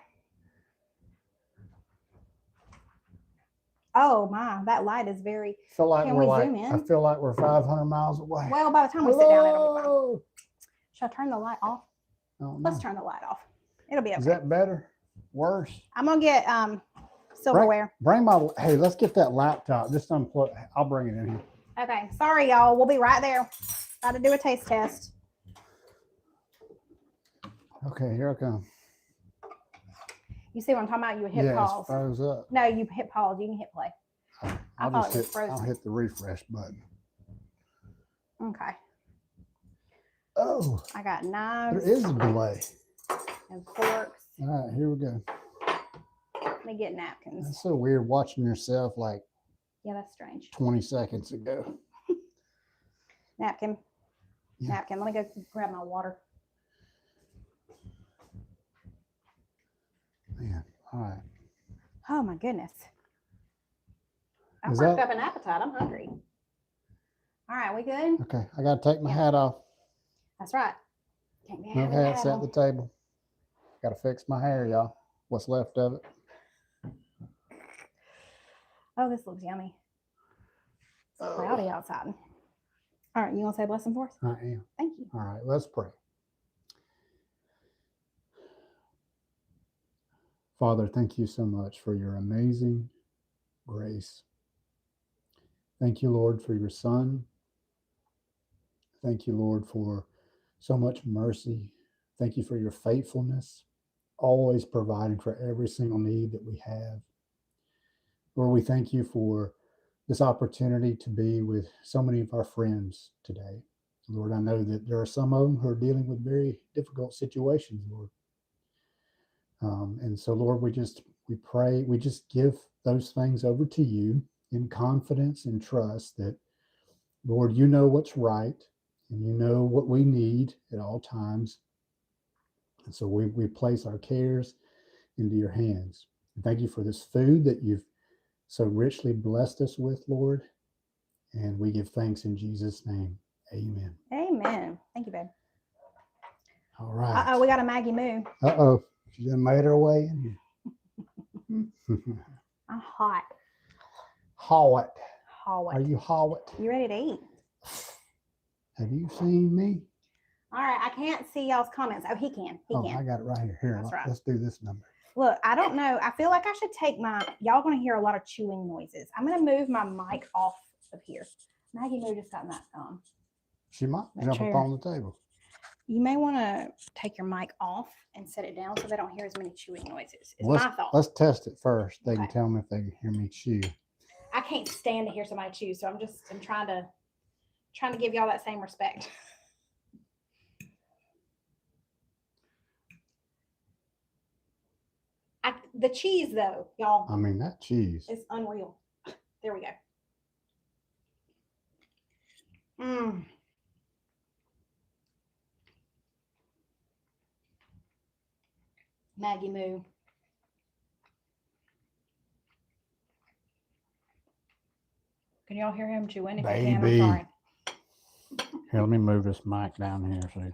[SPEAKER 1] Oh my, that light is very.
[SPEAKER 2] Feel like
[SPEAKER 1] Can
[SPEAKER 2] we're
[SPEAKER 1] we
[SPEAKER 2] like,
[SPEAKER 1] zoom in?
[SPEAKER 2] I feel like we're 500 miles away.
[SPEAKER 1] Well, by the time we sit down, it'll be fine.
[SPEAKER 2] Hello?
[SPEAKER 1] Should I turn the light off?
[SPEAKER 2] Oh,
[SPEAKER 1] Let's
[SPEAKER 2] no.
[SPEAKER 1] turn the light off. It'll be okay.
[SPEAKER 2] Is that better? Worse?
[SPEAKER 1] I'm gonna get silverware.
[SPEAKER 2] Bring my. Hey, let's get that laptop. Just unplug. I'll bring it in here.
[SPEAKER 1] Okay. Sorry, y'all. We'll be right there. Got to do a taste test.
[SPEAKER 2] Okay, here I come.
[SPEAKER 1] You see what I'm talking about? You hit
[SPEAKER 2] Yeah,
[SPEAKER 1] pause.
[SPEAKER 2] it's froze up.
[SPEAKER 1] No, you hit pause. You can hit play.
[SPEAKER 2] I'll
[SPEAKER 1] thought
[SPEAKER 2] just
[SPEAKER 1] it was
[SPEAKER 2] hit.
[SPEAKER 1] frozen.
[SPEAKER 2] I'll hit the refresh button.
[SPEAKER 1] Okay.
[SPEAKER 2] Oh,
[SPEAKER 1] I got
[SPEAKER 2] there
[SPEAKER 1] knives
[SPEAKER 2] is a delay.
[SPEAKER 1] and forks.
[SPEAKER 2] All right, here we go.
[SPEAKER 1] Let me get napkins.
[SPEAKER 2] That's so weird watching yourself like
[SPEAKER 1] Yeah, that's strange.
[SPEAKER 2] 20 seconds ago.
[SPEAKER 1] Napkin.
[SPEAKER 2] Yeah.
[SPEAKER 1] Napkin. Let me go grab my water.
[SPEAKER 2] Man, all right.
[SPEAKER 1] Oh my goodness. I
[SPEAKER 2] Is
[SPEAKER 1] worked
[SPEAKER 2] that-
[SPEAKER 1] up an appetite. I'm hungry. All right, we good?
[SPEAKER 2] Okay, I got to take my
[SPEAKER 1] Yeah.
[SPEAKER 2] hat off.
[SPEAKER 1] That's right. Can't be
[SPEAKER 2] No
[SPEAKER 1] having a
[SPEAKER 2] hats
[SPEAKER 1] hat
[SPEAKER 2] at the
[SPEAKER 1] on.
[SPEAKER 2] table. Got to fix my hair, y'all. What's left of it.
[SPEAKER 1] Oh, this looks yummy. It's cloudy outside. All right, you want to say blessing for us?
[SPEAKER 2] I am.
[SPEAKER 1] Thank you.
[SPEAKER 2] All right, let's pray. Father, thank you so much for your amazing grace. Thank you, Lord, for your Son. Thank you, Lord, for so much mercy. Thank you for your faithfulness, always providing for every single need that we have. Lord, we thank you for this opportunity to be with so many of our friends today. Lord, I know that there are some of them who are dealing with very difficult situations, Lord. And so, Lord, we pray, we just give those things over to you in confidence and trust that, Lord, you know what's right and you know what we need at all times. And so we place our cares into your hands. And thank you for this food that you've so richly blessed us with, Lord. And we give thanks in Jesus' name. Amen.
[SPEAKER 1] Amen. Thank you, babe.
[SPEAKER 2] All right.
[SPEAKER 1] Uh-oh, we got a Maggie Moo.
[SPEAKER 2] Uh-oh. She done made her way in here.
[SPEAKER 1] I'm hot.
[SPEAKER 2] Howard.
[SPEAKER 1] Hot.
[SPEAKER 2] Are you Howard?
[SPEAKER 1] You ready to eat?
[SPEAKER 2] Have you seen me?
[SPEAKER 1] All right, I can't see y'all's comments. Oh, he can. He
[SPEAKER 2] I
[SPEAKER 1] can.
[SPEAKER 2] got it right here. Here,
[SPEAKER 1] That's right.
[SPEAKER 2] let's do this number.
[SPEAKER 1] Look, I don't know. I feel like I should take y'all going to hear a lot of chewing noises. I'm going to move my mic off of here. Maggie Moo just got in that
[SPEAKER 2] She might
[SPEAKER 1] That
[SPEAKER 2] jump
[SPEAKER 1] chair.
[SPEAKER 2] up on the table.
[SPEAKER 1] You may want to take your mic off and set it down so they don't hear as many chewing noises. Is my thought.
[SPEAKER 2] Let's test it first. They can
[SPEAKER 1] Okay.
[SPEAKER 2] tell me if they can hear me chew.
[SPEAKER 1] I can't stand to hear somebody chew, so I'm trying to give y'all that same respect. The cheese though, y'all,
[SPEAKER 2] I mean, that cheese.
[SPEAKER 1] is unreal. There we go. Mmm. Maggie Moo. Can y'all hear him chewing? If you can, I'm
[SPEAKER 2] Baby.
[SPEAKER 1] sorry.
[SPEAKER 2] Here, let me move this mic down here. See,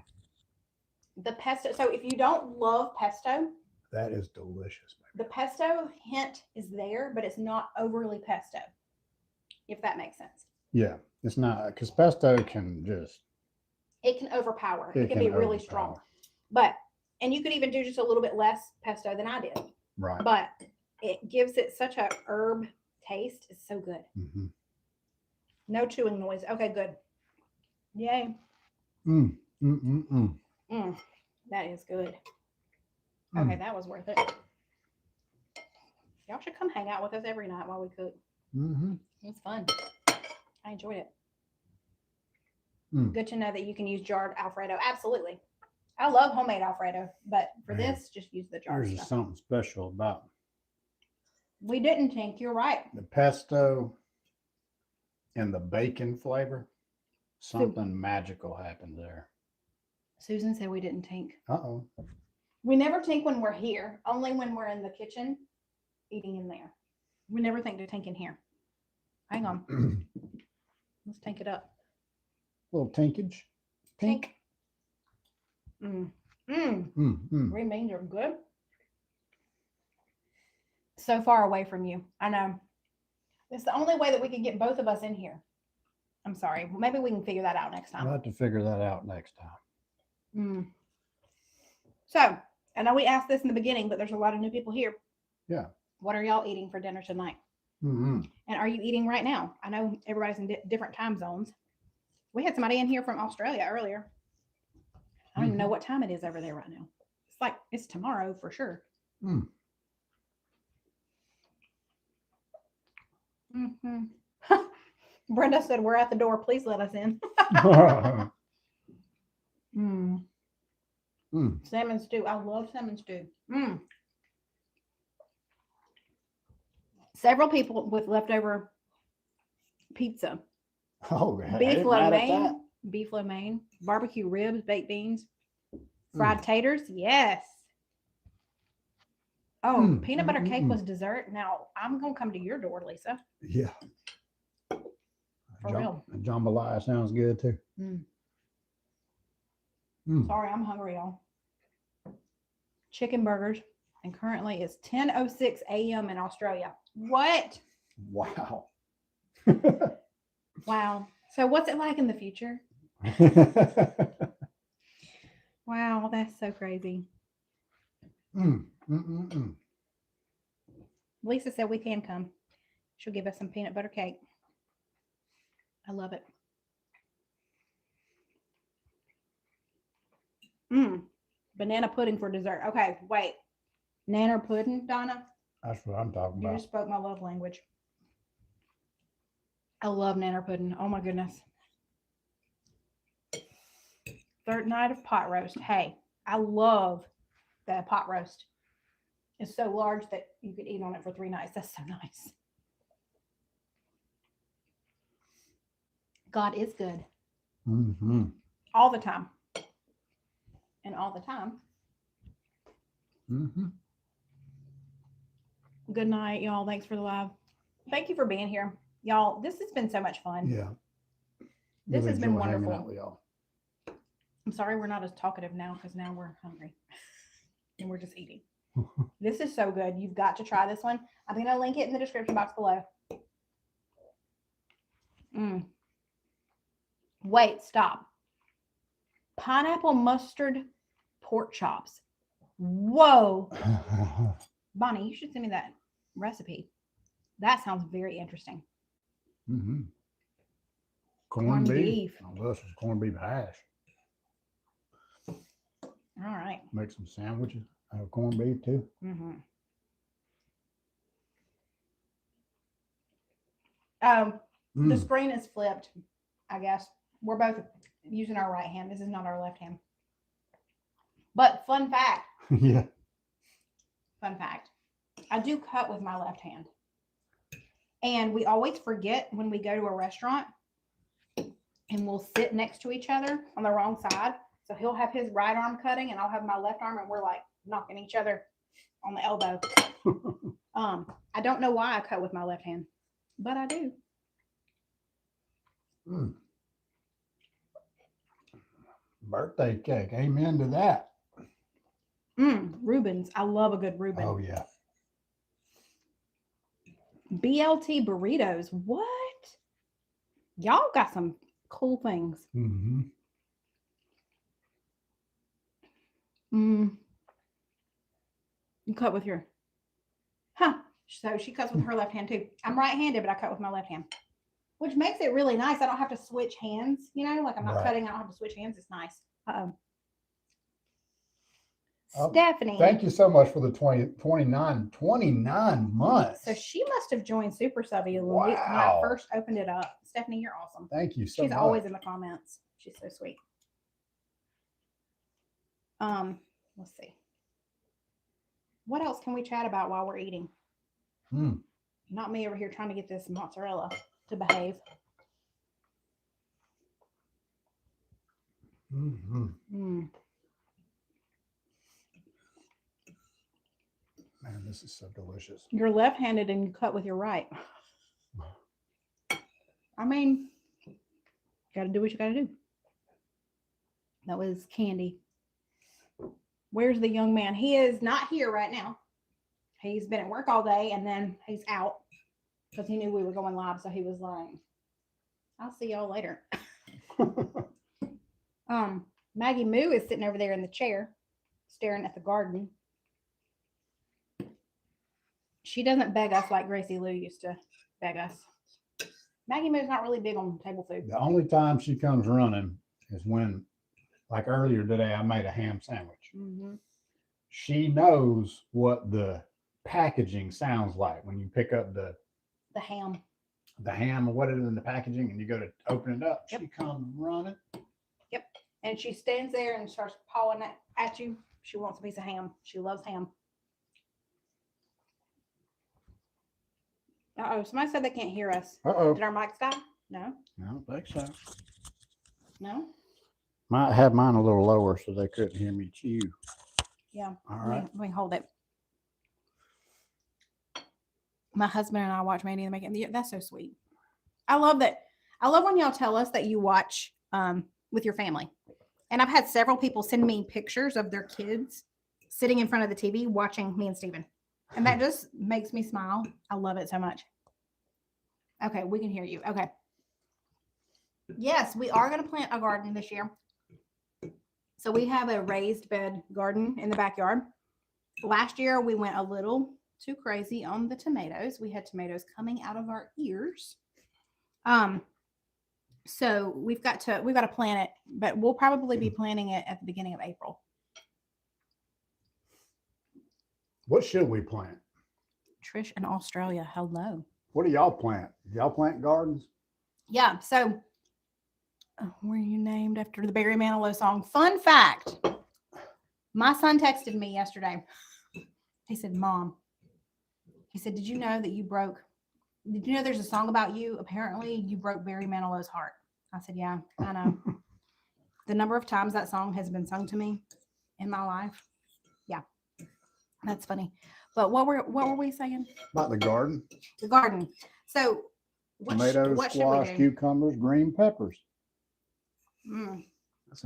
[SPEAKER 1] The pesto. So if you don't love pesto,
[SPEAKER 2] that is delicious.
[SPEAKER 1] the pesto hint is there, but it's not overly pesto. If that makes sense.
[SPEAKER 2] Yeah, it's not because pesto can just.
[SPEAKER 1] It can overpower. It can be really strong. But and you could even do just a little bit less pesto than I did.
[SPEAKER 2] Right.
[SPEAKER 1] But it gives it such a herb taste. It's so good.
[SPEAKER 2] Mm-hmm.
[SPEAKER 1] No chewing noise. Okay, good. Yay. That is good. Okay, that was worth it. Y'all should come hang out with us every night while we cook.
[SPEAKER 2] Mm-hmm.
[SPEAKER 1] It was fun. I enjoyed it.
[SPEAKER 2] Mm.
[SPEAKER 1] Good to know that you can use jarred Alfredo. Absolutely. I love homemade Alfredo, but for this, just use the jarred
[SPEAKER 2] There's
[SPEAKER 1] stuff.
[SPEAKER 2] something special about
[SPEAKER 1] We didn't think. You're right.
[SPEAKER 2] the pesto and the bacon flavor. Something magical happens there.
[SPEAKER 1] Susan said we didn't think.
[SPEAKER 2] Uh-oh.
[SPEAKER 1] We never think when we're here, only when we're in the kitchen eating in there. We never think to tank in here. Hang on. Let's tank it up.
[SPEAKER 2] Little tinkage. Tink.
[SPEAKER 1] Green beans are good. So far away from you. I know. It's the only way that we can get both of us in here. I'm sorry. Maybe we can figure that out next time.
[SPEAKER 2] We'll have to figure that out next time.
[SPEAKER 1] So, I know we asked this in the beginning, but there's a lot of new people here.
[SPEAKER 2] Yeah.
[SPEAKER 1] What are y'all eating for dinner tonight?
[SPEAKER 2] Mm-hmm.
[SPEAKER 1] And are you eating right now? I know everybody's in different time zones. We had somebody in here from Australia earlier. I don't even know what time it is over there right now. It's like it's tomorrow for sure. Brenda said, "We're at the door. Please let us in." Salmon stew. I love salmon stew. Several people with leftover pizza.
[SPEAKER 2] Oh,
[SPEAKER 1] Beef lo mein, barbecue ribs, baked beans, fried taters. Yes. Oh, peanut butter cake was dessert. Now I'm gonna come to your door, Lisa.
[SPEAKER 2] Yeah.
[SPEAKER 1] For real.
[SPEAKER 2] Jambalaya sounds good too.
[SPEAKER 1] Sorry, I'm hungry, y'all. Chicken burgers, and currently it's 10:06 a.m. in Australia. What?
[SPEAKER 2] Wow.
[SPEAKER 1] Wow. So what's it like in the future? Wow, that's so crazy. Lisa said we can come. She'll give us some peanut butter cake. I love it. Banana pudding for dessert. Okay, wait. Nanner pudding, Donna?
[SPEAKER 2] That's what I'm talking about.
[SPEAKER 1] You just spoke my love language. I love nanner pudding. Oh my goodness. Third night of pot roast. Hey, I love the pot roast. It's so large that you could eat on it for 3 nights. That's so nice. God is good. All the time. And all the time. Good night, y'all. Thanks for the live. Thank you for being here. Y'all, this has been so much fun.
[SPEAKER 2] Yeah.
[SPEAKER 1] This has been wonderful.
[SPEAKER 2] Out with y'all.
[SPEAKER 1] I'm sorry we're not as talkative now because now we're hungry. And we're just eating. This is so good. You've got to try this one. I'm going to link it in the description box below. Wait, stop. Pineapple mustard pork chops. Whoa. Bonnie, you should send me that recipe. That sounds very interesting. Corned beef.
[SPEAKER 2] Oh, this is corned beef hash.
[SPEAKER 1] All right.
[SPEAKER 2] Make some sandwiches. Have corned beef too.
[SPEAKER 1] The screen is flipped, I guess. We're both using our right hand. This is not our left hand. But fun fact.
[SPEAKER 2] Yeah.
[SPEAKER 1] Fun fact. I do cut with my left hand. And we always forget when we go to a restaurant and we'll sit next to each other on the wrong side. So he'll have his right arm cutting and I'll have my left arm and we're like knocking each other on the elbow. I don't know why I cut with my left hand, but I do.
[SPEAKER 2] Mm. Birthday cake. Amen to that.
[SPEAKER 1] Reubens. I love a good Reuben.
[SPEAKER 2] Oh, yeah.
[SPEAKER 1] BLT burritos. What? Y'all got some cool things.
[SPEAKER 2] Mm-hmm.
[SPEAKER 1] You cut with your, so she cuts with her left hand too. I'm right-handed, but I cut with my left hand, which makes it really nice. I don't have to switch hands, like I'm not
[SPEAKER 2] Right.
[SPEAKER 1] cutting, I don't have to switch hands. It's nice.
[SPEAKER 2] Oh,
[SPEAKER 1] Stephanie.
[SPEAKER 2] Thank you so much for the 29 months.
[SPEAKER 1] So she must have joined Super Subbie when I
[SPEAKER 2] Wow.
[SPEAKER 1] first opened it up. Stephanie, you're awesome.
[SPEAKER 2] Thank you so
[SPEAKER 1] She's
[SPEAKER 2] much.
[SPEAKER 1] always in the comments. She's so sweet. Let's see. What else can we chat about while we're eating? Not me over here trying to get this mozzarella to behave.
[SPEAKER 2] Mm-hmm. Man, this is so delicious.
[SPEAKER 1] You're left-handed and you cut with your right. I mean, you got to do what you got to do. That was Candy. Where's the young man? He is not here right now. He's been at work all day and then he's out because he knew we were going live. So he was like, I'll see y'all later. Maggie Moo is sitting over there in the chair staring at the garden. She doesn't beg us like Gracie Lou used to beg us. Maggie Moo's not really big on table food.
[SPEAKER 2] The only time she comes running is when, like earlier today, I made a ham sandwich.
[SPEAKER 1] Mm-hmm.
[SPEAKER 2] She knows what the packaging sounds like when you pick up the
[SPEAKER 1] ham
[SPEAKER 2] or what it is in the packaging and you go to open it up. Yep. She comes running.
[SPEAKER 1] Yep. And she stands there and starts pawing at you. She wants a piece of ham. She loves ham. Uh-oh, somebody said they can't hear us.
[SPEAKER 2] Uh-oh.
[SPEAKER 1] Did our mics die? No?
[SPEAKER 2] I don't think so.
[SPEAKER 1] No?
[SPEAKER 2] Might have mine a little lower so they couldn't hear me chew.
[SPEAKER 1] Yeah.
[SPEAKER 2] All right.
[SPEAKER 1] Let me hold it. My husband and I watch Mandy and Making. That's so sweet. I love that. I love when y'all tell us that you watch with your family. And I've had several people send me pictures of their kids sitting in front of the TV watching me and Steven. And that just makes me smile. I love it so much. Okay, we can hear you. Okay. Yes, we are going to plant a garden this year. So we have a raised bed garden in the backyard. Last year, we went a little too crazy on the tomatoes. We had tomatoes coming out of our ears. So we've got to plant it, but we'll probably be planting it at the beginning of April.
[SPEAKER 2] What should we plant?
[SPEAKER 1] Trish in Australia, hello.
[SPEAKER 2] What do y'all plant? Y'all plant gardens?
[SPEAKER 1] Yeah, so were you named after the Barry Manilow song? Fun fact. My son texted me yesterday. He said, Mom, he said, did you know there's a song about you? Apparently you broke Barry Manilow's heart. I said, yeah, I know. The number of times that song has been sung to me in my life. Yeah, that's funny. But what were we saying?
[SPEAKER 2] About the garden?
[SPEAKER 1] The garden. So
[SPEAKER 2] tomatoes, squash, cucumbers, green peppers.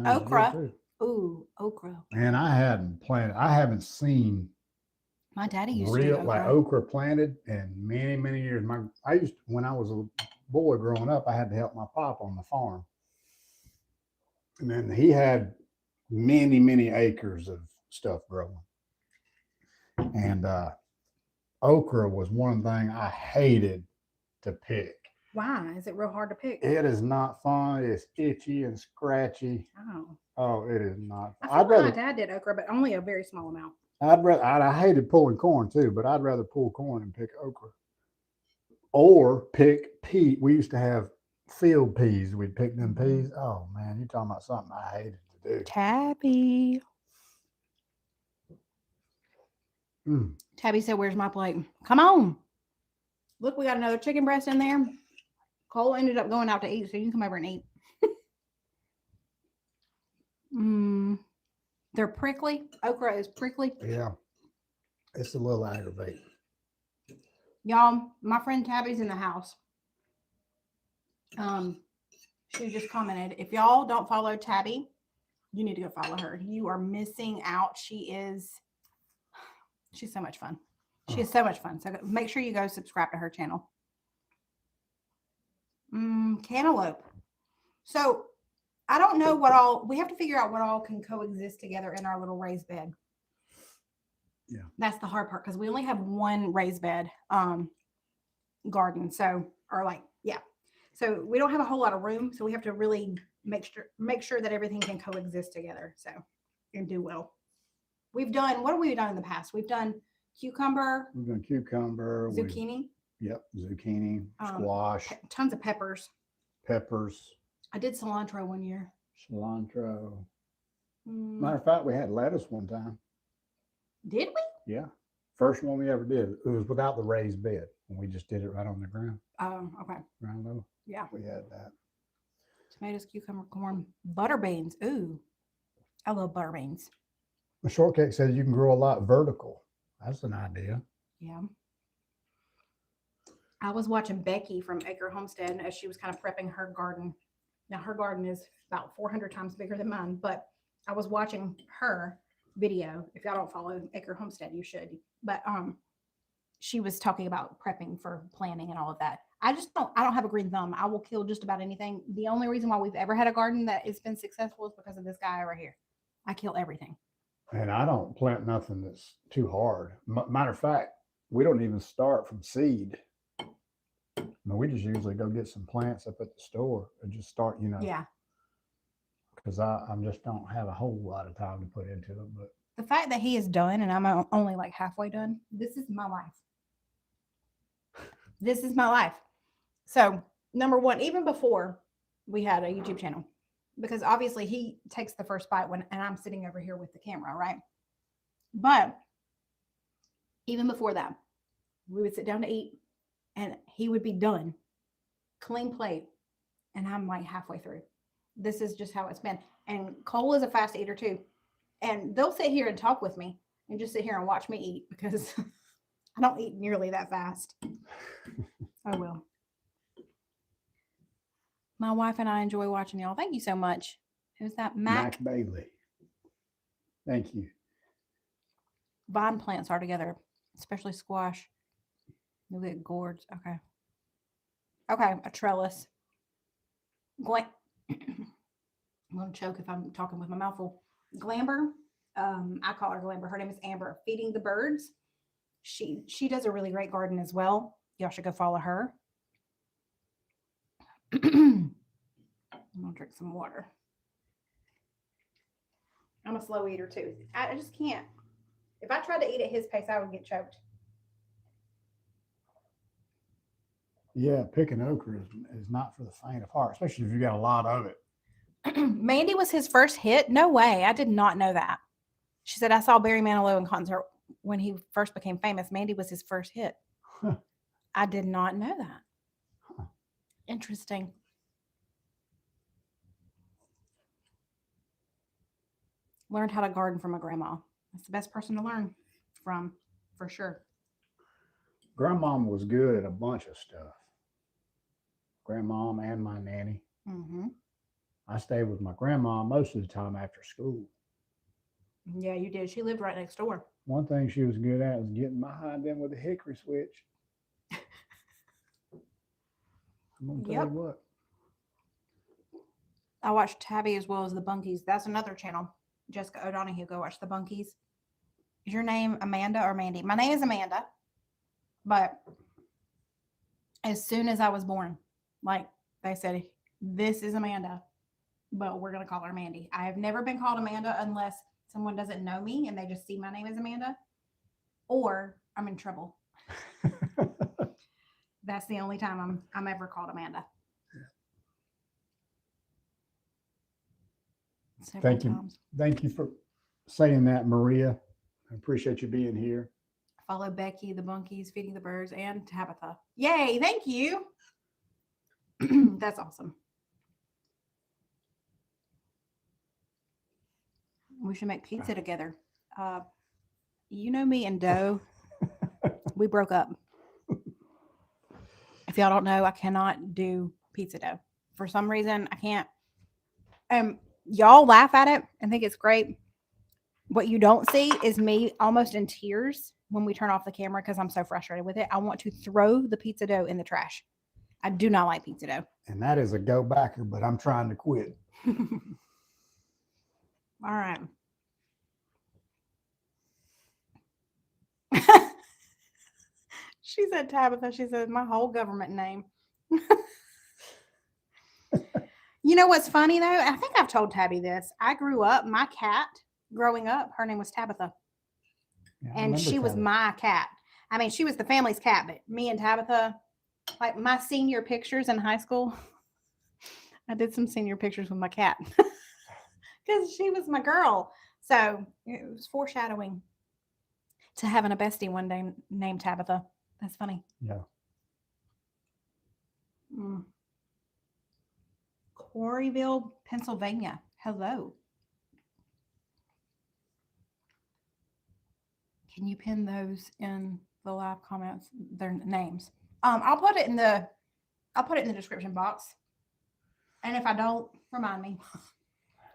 [SPEAKER 1] Okra. Ooh, okra.
[SPEAKER 2] And I haven't seen
[SPEAKER 1] my daddy used to do
[SPEAKER 2] okra planted in many, many years. When I was a boy growing up, I had to help my pop on the farm. And then he had many, many acres of stuff growing. And okra was one thing I hated to pick.
[SPEAKER 1] Why? Is it real hard to pick?
[SPEAKER 2] It is not fun. It's itchy and scratchy. Oh, it is not.
[SPEAKER 1] I feel like my dad did okra, but only a very small amount.
[SPEAKER 2] I hated pulling corn too, but I'd rather pull corn and pick okra. Or pick pea. We used to have field peas. We'd pick them peas. Oh man, you're talking about something I hated to do.
[SPEAKER 1] Tabby. Tabby said, "Where's my plate? Come on. Look, we got another chicken breast in there." Cole ended up going out to eat, so you can come over and eat. They're prickly. Okra is prickly.
[SPEAKER 2] Yeah. It's a little aggravating.
[SPEAKER 1] Y'all, my friend Tabby's in the house. She just commented, if y'all don't follow Tabby, you need to go follow her. You are missing out. She's so much fun. She is so much fun. So make sure you go subscribe to her channel. Cantaloupe. So I don't know what all, we have to figure out what all can coexist together in our little raised bed.
[SPEAKER 2] Yeah.
[SPEAKER 1] That's the hard part because we only have one raised bed garden. So, so we don't have a whole lot of room. So we have to really make sure that everything can coexist together. So, and do well. What have we done in the past? We've done cucumber.
[SPEAKER 2] We've done cucumber.
[SPEAKER 1] Zucchini.
[SPEAKER 2] Yep. Zucchini, squash.
[SPEAKER 1] Tons of peppers.
[SPEAKER 2] Peppers.
[SPEAKER 1] I did cilantro one year.
[SPEAKER 2] Cilantro. Matter of fact, we had lettuce one time.
[SPEAKER 1] Did we?
[SPEAKER 2] Yeah. First one we ever did. It was without the raised bed. And we just did it right on the ground.
[SPEAKER 1] Oh, okay.
[SPEAKER 2] Ground level.
[SPEAKER 1] Yeah.
[SPEAKER 2] We had that.
[SPEAKER 1] Tomatoes, cucumber, corn, butter beans. Ooh, I love butter beans.
[SPEAKER 2] The shortcake says you can grow a lot vertical. That's an idea.
[SPEAKER 1] Yeah. I was watching Becky from Acre Homestead as she was kind of prepping her garden. Now her garden is about 400 times bigger than mine, but I was watching her video. If y'all don't follow Acre Homestead, you should. But she was talking about prepping for planting and all of that. I don't have a green thumb. I will kill just about anything. The only reason why we've ever had a garden that has been successful is because of this guy right here. I kill everything.
[SPEAKER 2] And I don't plant nothing that's too hard. Matter of fact, we don't even start from seed. We just usually go get some plants up at the store and just start,
[SPEAKER 1] Yeah.
[SPEAKER 2] Because I just don't have a whole lot of time to put into it. But
[SPEAKER 1] the fact that he is done and I'm only like halfway done, this is my life. This is my life. So, number one, even before we had a YouTube channel, because obviously he takes the first bite and I'm sitting over here with the camera, right? But even before that, we would sit down to eat and he would be done, clean plate, and I'm like halfway through. This is just how it's been. And Cole is a fast eater too. And they'll sit here and talk with me and just sit here and watch me eat because I don't eat nearly that fast. I will. My wife and I enjoy watching y'all. Thank you so much. Who's that?
[SPEAKER 2] Mac Bailey. Thank you.
[SPEAKER 1] Vine plants are together, especially squash. You'll get gourds. Okay. Okay, a trellis. I'm going to choke if I'm talking with my mouth full. Glamber. I call her Glamber. Her name is Amber. Feeding the birds. She does a really great garden as well. Y'all should go follow her. I'm going to drink some water. I'm a slow eater too. I just can't. If I tried to eat at his pace, I would get choked.
[SPEAKER 2] Yeah, picking okra is not for the faint of heart, especially if you got a lot of it.
[SPEAKER 1] Mandy was his first hit? No way. I did not know that. She said, I saw Barry Manilow in concert when he first became famous. Mandy was his first hit.
[SPEAKER 2] Huh.
[SPEAKER 1] I did not know that.
[SPEAKER 2] Huh.
[SPEAKER 1] Interesting. Learned how to garden from my grandma. That's the best person to learn from, for sure.
[SPEAKER 2] Grandmom was good at a bunch of stuff. Grandmom and my nanny.
[SPEAKER 1] Mm-hmm.
[SPEAKER 2] I stayed with my grandma most of the time after school.
[SPEAKER 1] Yeah, you did. She lived right next door.
[SPEAKER 2] One thing she was good at was getting behind them with a hickory switch. I'm going to tell you what.
[SPEAKER 1] I watched Tabby as well as the Bunkies. That's another channel. Jessica O'Donoghue, go watch the Bunkies. Is your name Amanda or Mandy? My name is Amanda. But as soon as I was born, like they said, this is Amanda, but we're going to call her Mandy. I have never been called Amanda unless someone doesn't know me and they just see my name as Amanda, or I'm in trouble. That's the only time I'm ever called Amanda.
[SPEAKER 2] Thank you. Thank you for saying that, Maria. I appreciate you being here.
[SPEAKER 1] Follow Becky, the Bunkies, Feeding the Birds, and Tabitha. Yay, thank you. That's awesome. We should make pizza together. You know me and dough. We broke up. If y'all don't know, I cannot do pizza dough. For some reason, I can't. Y'all laugh at it and think it's great. What you don't see is me almost in tears when we turn off the camera because I'm so frustrated with it. I want to throw the pizza dough in the trash. I do not like pizza dough.
[SPEAKER 2] And that is a go backer, but I'm trying to quit.
[SPEAKER 1] All right. She said Tabitha. She said my whole government name. You know what's funny though? I think I've told Tabby this. I grew up, my cat growing up, her name was Tabitha.
[SPEAKER 2] Yeah,
[SPEAKER 1] And she was my cat. I mean, she was the family's cat, but me and Tabitha, like my senior pictures in high school, I did some senior pictures with my cat because she was my girl. So it was foreshadowing to having a bestie one day named Tabitha. That's funny.
[SPEAKER 2] Yeah.
[SPEAKER 1] Quarryville, Pennsylvania. Hello. Can you pin those in the live comments? Their names. I'll put it in the description box. And if I don't, remind me.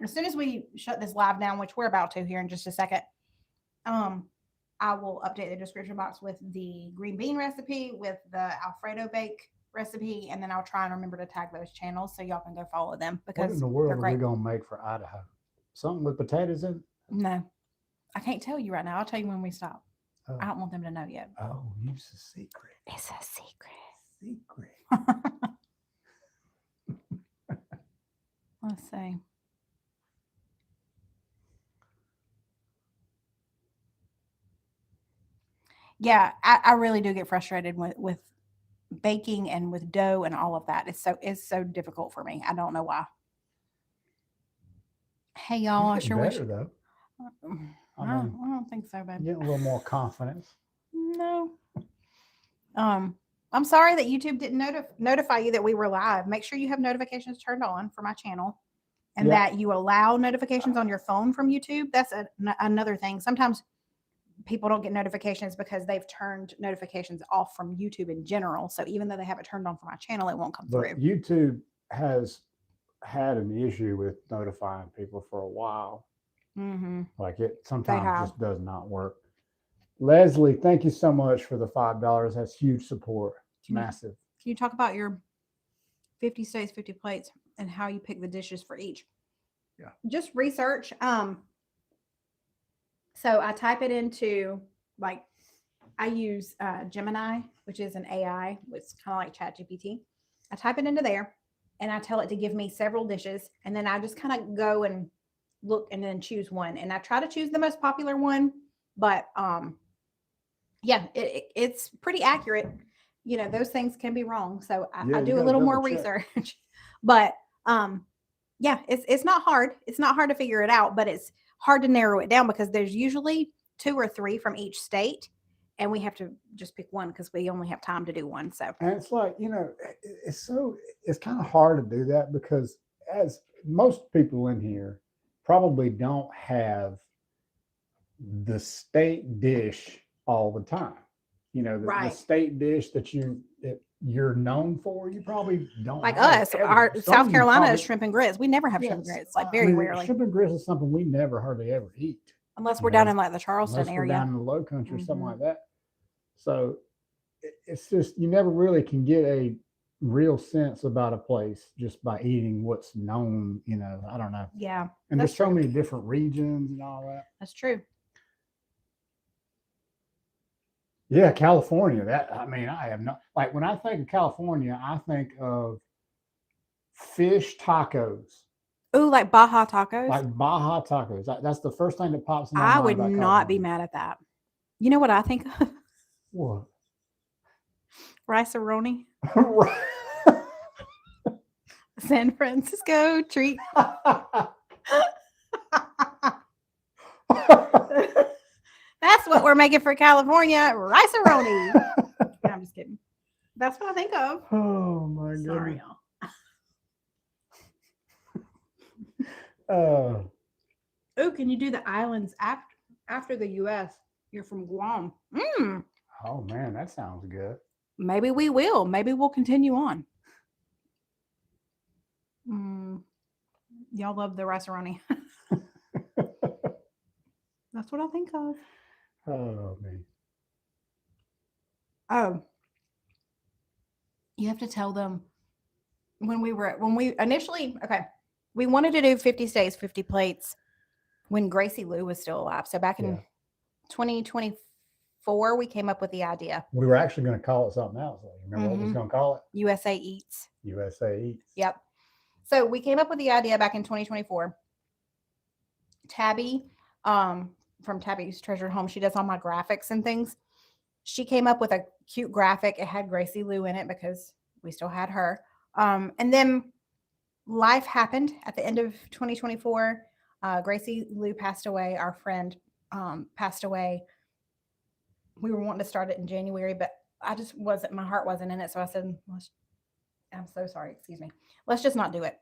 [SPEAKER 1] As soon as we shut this live down, which we're about to here in just a second, I will update the description box with the green bean recipe, with the Alfredo bake recipe, and then I'll try and remember to tag those channels so y'all can go follow them because
[SPEAKER 2] what in the world
[SPEAKER 1] they're
[SPEAKER 2] are
[SPEAKER 1] great.
[SPEAKER 2] we gonna make for Idaho? Something with potatoes in it?
[SPEAKER 1] No, I can't tell you right now. I'll tell you when we stop. Oh. I don't want them to know yet.
[SPEAKER 2] Oh, it's a secret.
[SPEAKER 1] It's a secret.
[SPEAKER 2] Secret.
[SPEAKER 1] Let's see. Yeah, I really do get frustrated with baking and with dough and all of that. It's so difficult for me. I don't know why. Hey y'all, I sure wish.
[SPEAKER 2] Though.
[SPEAKER 1] I don't think so, babe.
[SPEAKER 2] Getting a little more confidence.
[SPEAKER 1] No. I'm sorry that YouTube didn't notify you that we were live. Make sure you have notifications turned on for my channel, and that you allow notifications on your phone from YouTube. That's another thing. Sometimes people don't get notifications because they've turned notifications off from YouTube in general. So even though they have it turned on for my channel, it won't come through.
[SPEAKER 2] YouTube has had an issue with notifying people for a while.
[SPEAKER 1] Mm-hmm.
[SPEAKER 2] Like it sometimes just does not work. Leslie, thank you so much for the $5. That's huge support. It's massive.
[SPEAKER 1] Can you talk about your 50 states, 50 plates and how you pick the dishes for each?
[SPEAKER 2] Yeah. Just
[SPEAKER 1] research. So I type it into, like, I use Gemini, which is an AI. It's kind of like ChatGPT. I type it into there and I tell it to give me several dishes. And then I just kind of go and look and then choose one. And I try to choose the most popular one. But yeah, it's pretty accurate. You know, those things can be wrong. So I do a little more research. But yeah, it's not hard. It's not hard to figure it out, but it's hard to narrow it down because there's usually 2 or 3 from each state, and we have to just pick one because we only have time to do one. So,
[SPEAKER 2] and it's like, you know, it's kind of hard to do that because as most people in here probably don't have the state dish all the time. You know, the state dish that you're known for, you probably don't
[SPEAKER 1] like us. Our South Carolina is shrimp and grits. We never have shrimp and grits, like very rarely.
[SPEAKER 2] Shrimp and grits is something we never hardly ever eat,
[SPEAKER 1] unless we're down in like the Charleston area,
[SPEAKER 2] down in the Low Country, or something like that. So it's just, you never really can get a real sense about a place just by eating what's known. You know, I don't know.
[SPEAKER 1] Yeah,
[SPEAKER 2] and there's so many different regions and all that.
[SPEAKER 1] That's true.
[SPEAKER 2] Yeah, California. I have no, like, when I think of California, I think of fish tacos.
[SPEAKER 1] Ooh, like Baja tacos?
[SPEAKER 2] Like Baja tacos. That's the first thing that pops in my mind.
[SPEAKER 1] I would not be mad at that. You know what I think of?
[SPEAKER 2] What?
[SPEAKER 1] Rice-a-roni. San Francisco treat. That's what what we're making for California? Rice-a-roni. Yeah, I'm just kidding. That's what I think of.
[SPEAKER 2] Oh my
[SPEAKER 1] Sorry,
[SPEAKER 2] goodness.
[SPEAKER 1] y'all. Oh, can you do the islands after the U.S.? You're from Guam.
[SPEAKER 2] Oh man, that sounds good.
[SPEAKER 1] Maybe we will. Maybe we'll continue on. Y'all love the rice-a-roni. That's what I think of.
[SPEAKER 2] Oh man.
[SPEAKER 1] Oh, you have to tell them when we initially, okay, we wanted to do 50 states, 50 plates when Gracie Lou was still alive. So back in 2024, we came up with the idea.
[SPEAKER 2] We were actually going to call it something else. Remember what we was going to call it?
[SPEAKER 1] USA Eats.
[SPEAKER 2] USA Eats.
[SPEAKER 1] Yep. So we came up with the idea back in 2024. Tabby, from Tabby's Treasured Home, she does all my graphics and things. She came up with a cute graphic. It had Gracie Lou in it because we still had her. And then life happened at the end of 2024. Gracie Lou passed away. Our friend passed away. We were wanting to start it in January, but my heart wasn't in it. So I said, I'm so sorry, excuse me. Let's just not do it.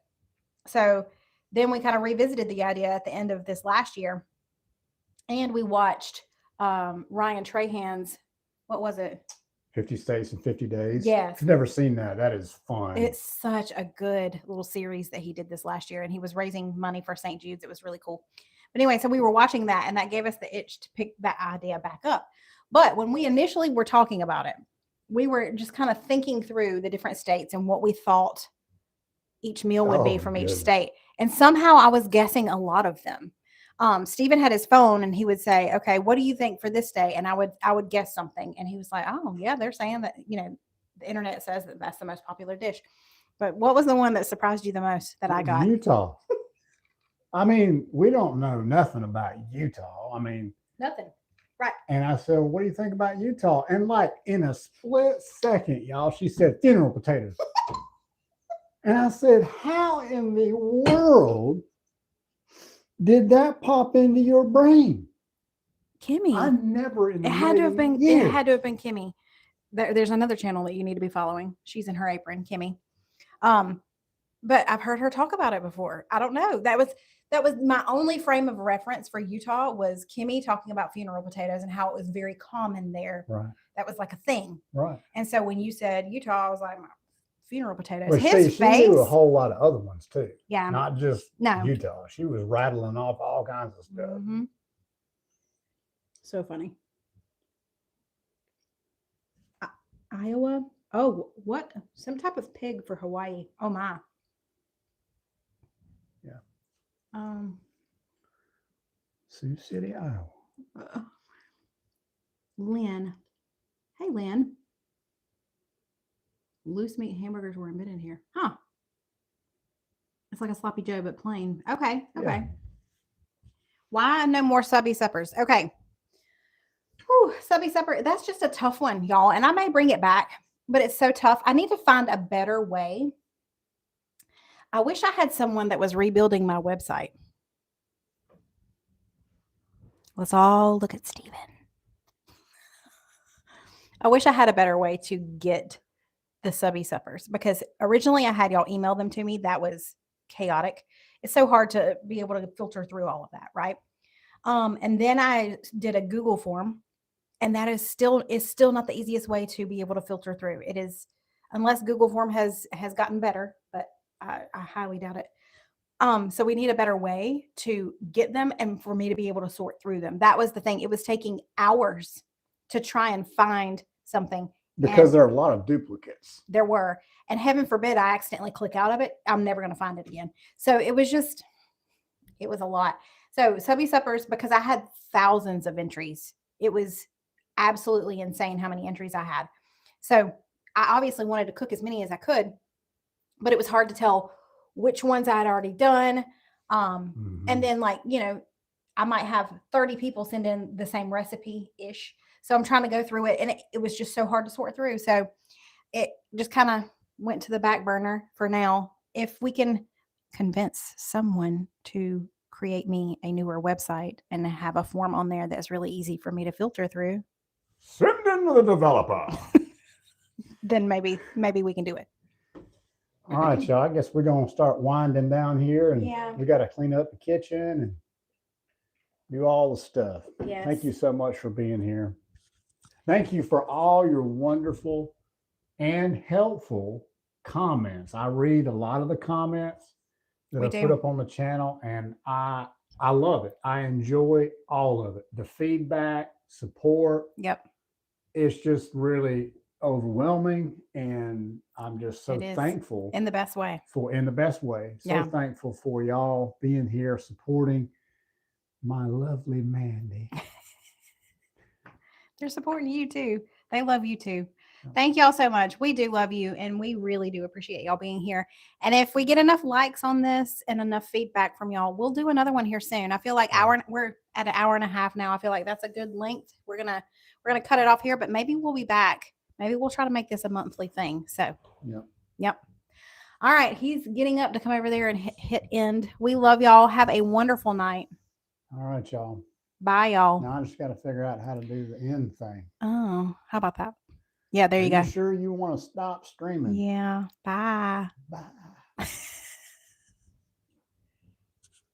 [SPEAKER 1] So then we kind of revisited the idea at the end of this last year. And we watched Ryan Trahan's, what was it?
[SPEAKER 2] 50 States in 50 Days.
[SPEAKER 1] Yes.
[SPEAKER 2] I've never seen that. That is fun.
[SPEAKER 1] It's such a good little series that he did this last year. And he was raising money for St. Jude's. It was really cool. But anyway, so we were watching that and that gave us the itch to pick that idea back up. But when we initially were talking about it, we were just kind of thinking through the different states and what we thought each meal would be from each state. And somehow I was guessing a lot of them. Stephen had his phone and he would say, okay, what do you think for this day? And I would guess something. And he was like, oh yeah, they're saying that, the internet says that that's the most popular dish. But what was the one that surprised you the most that I got?
[SPEAKER 2] Utah. I mean, we don't know nothing about Utah. I mean,
[SPEAKER 1] nothing. Right.
[SPEAKER 2] And I said, what do you think about Utah? And like in a split second, y'all, she said funeral potatoes. And I said, how in the world did that pop into your brain?
[SPEAKER 1] Kimmy.
[SPEAKER 2] I never in
[SPEAKER 1] it had to have been Kimmy. There's another channel that you need to be following. She's in her apron, Kimmy. But I've heard her talk about it before. I don't know. That was my only frame of reference for Utah was Kimmy talking about funeral potatoes and how it was very common there.
[SPEAKER 2] Right.
[SPEAKER 1] That was like a thing.
[SPEAKER 2] Right.
[SPEAKER 1] And so when you said Utah, I was like, funeral potatoes.
[SPEAKER 2] Well,
[SPEAKER 1] His
[SPEAKER 2] she knew a whole lot of other ones too.
[SPEAKER 1] Yeah.
[SPEAKER 2] Not just Utah. She was rattling off all kinds of stuff.
[SPEAKER 1] Mm-hmm. So funny. Iowa. Oh, what? Some type of pig for Hawaii. Oh my.
[SPEAKER 2] Yeah. Sioux City, Iowa.
[SPEAKER 1] Lynn. Hey, Lynn. Loose meat hamburgers were invented here. Huh. It's like a sloppy Joe, but plain. Okay.
[SPEAKER 2] Yeah.
[SPEAKER 1] Why no more Subbie suppers? Okay. Whew, Subbie supper. That's just a tough one, y'all. And I may bring it back, but it's so tough. I need to find a better way. I wish I had someone that was rebuilding my website. Let's all look at Steven. I wish I had a better way to get the Subbie suppers because originally I had y'all email them to me. That was chaotic. It's so hard to be able to filter through all of that, right? And then I did a Google form, and that is still not the easiest way to be able to filter through. It is, unless Google form has gotten better, but I highly doubt it. So we need a better way to get them and for me to be able to sort through them. That was the thing. It was taking hours to try and find something.
[SPEAKER 2] Because there are a lot of duplicates.
[SPEAKER 1] There were. And heaven forbid I accidentally click out of it. I'm never going to find it again. So it was a lot. So Subbie suppers, because I had thousands of entries, it was absolutely insane how many entries I had. So I obviously wanted to cook as many as I could, but it was hard to tell which ones I had already done. And then I might have 30 people send in the same recipe-ish. So I'm trying to go through it, and it was just so hard to sort through. So it just kind of went to the back burner for now. If we can convince someone to create me a newer website and have a form on there that's really easy for me to filter through,
[SPEAKER 2] Send in the developer.
[SPEAKER 1] then maybe we can do it.
[SPEAKER 2] All right, y'all. I guess we're gonna start winding down here, and
[SPEAKER 1] Yeah.
[SPEAKER 2] we got to clean up the kitchen and do all the stuff.
[SPEAKER 1] Yes.
[SPEAKER 2] Thank you so much for being here. Thank you for all your wonderful and helpful comments. I read a lot of the comments that
[SPEAKER 1] We
[SPEAKER 2] I
[SPEAKER 1] do.
[SPEAKER 2] put up on the channel, and I love it. I enjoy all of it. The feedback, support.
[SPEAKER 1] Yep.
[SPEAKER 2] It's just really overwhelming, and I'm just so
[SPEAKER 1] It is.
[SPEAKER 2] thankful
[SPEAKER 1] In the best way.
[SPEAKER 2] in the best way. So
[SPEAKER 1] Yeah.
[SPEAKER 2] thankful for y'all being here supporting my lovely Mandy.
[SPEAKER 1] They're supporting you too. They love you too. Thank y'all so much. We do love you, and we really do appreciate y'all being here. And if we get enough likes on this and enough feedback from y'all, we'll do another one here soon. I feel like we're at an hour and a half now. I feel like that's a good length. We're gonna cut it off here, but maybe we'll be back. Maybe we'll try to make this a monthly thing. So yep. All right, he's getting up to come over there and hit end. We love y'all. Have a wonderful night.
[SPEAKER 2] All right, y'all.
[SPEAKER 1] Bye, y'all.
[SPEAKER 2] Now I just got to figure out how to do the end thing.
[SPEAKER 1] Oh, how about that? Yeah, there you
[SPEAKER 2] Are
[SPEAKER 1] go.
[SPEAKER 2] you sure you want to stop streaming?
[SPEAKER 1] Yeah. Bye.
[SPEAKER 2] Bye.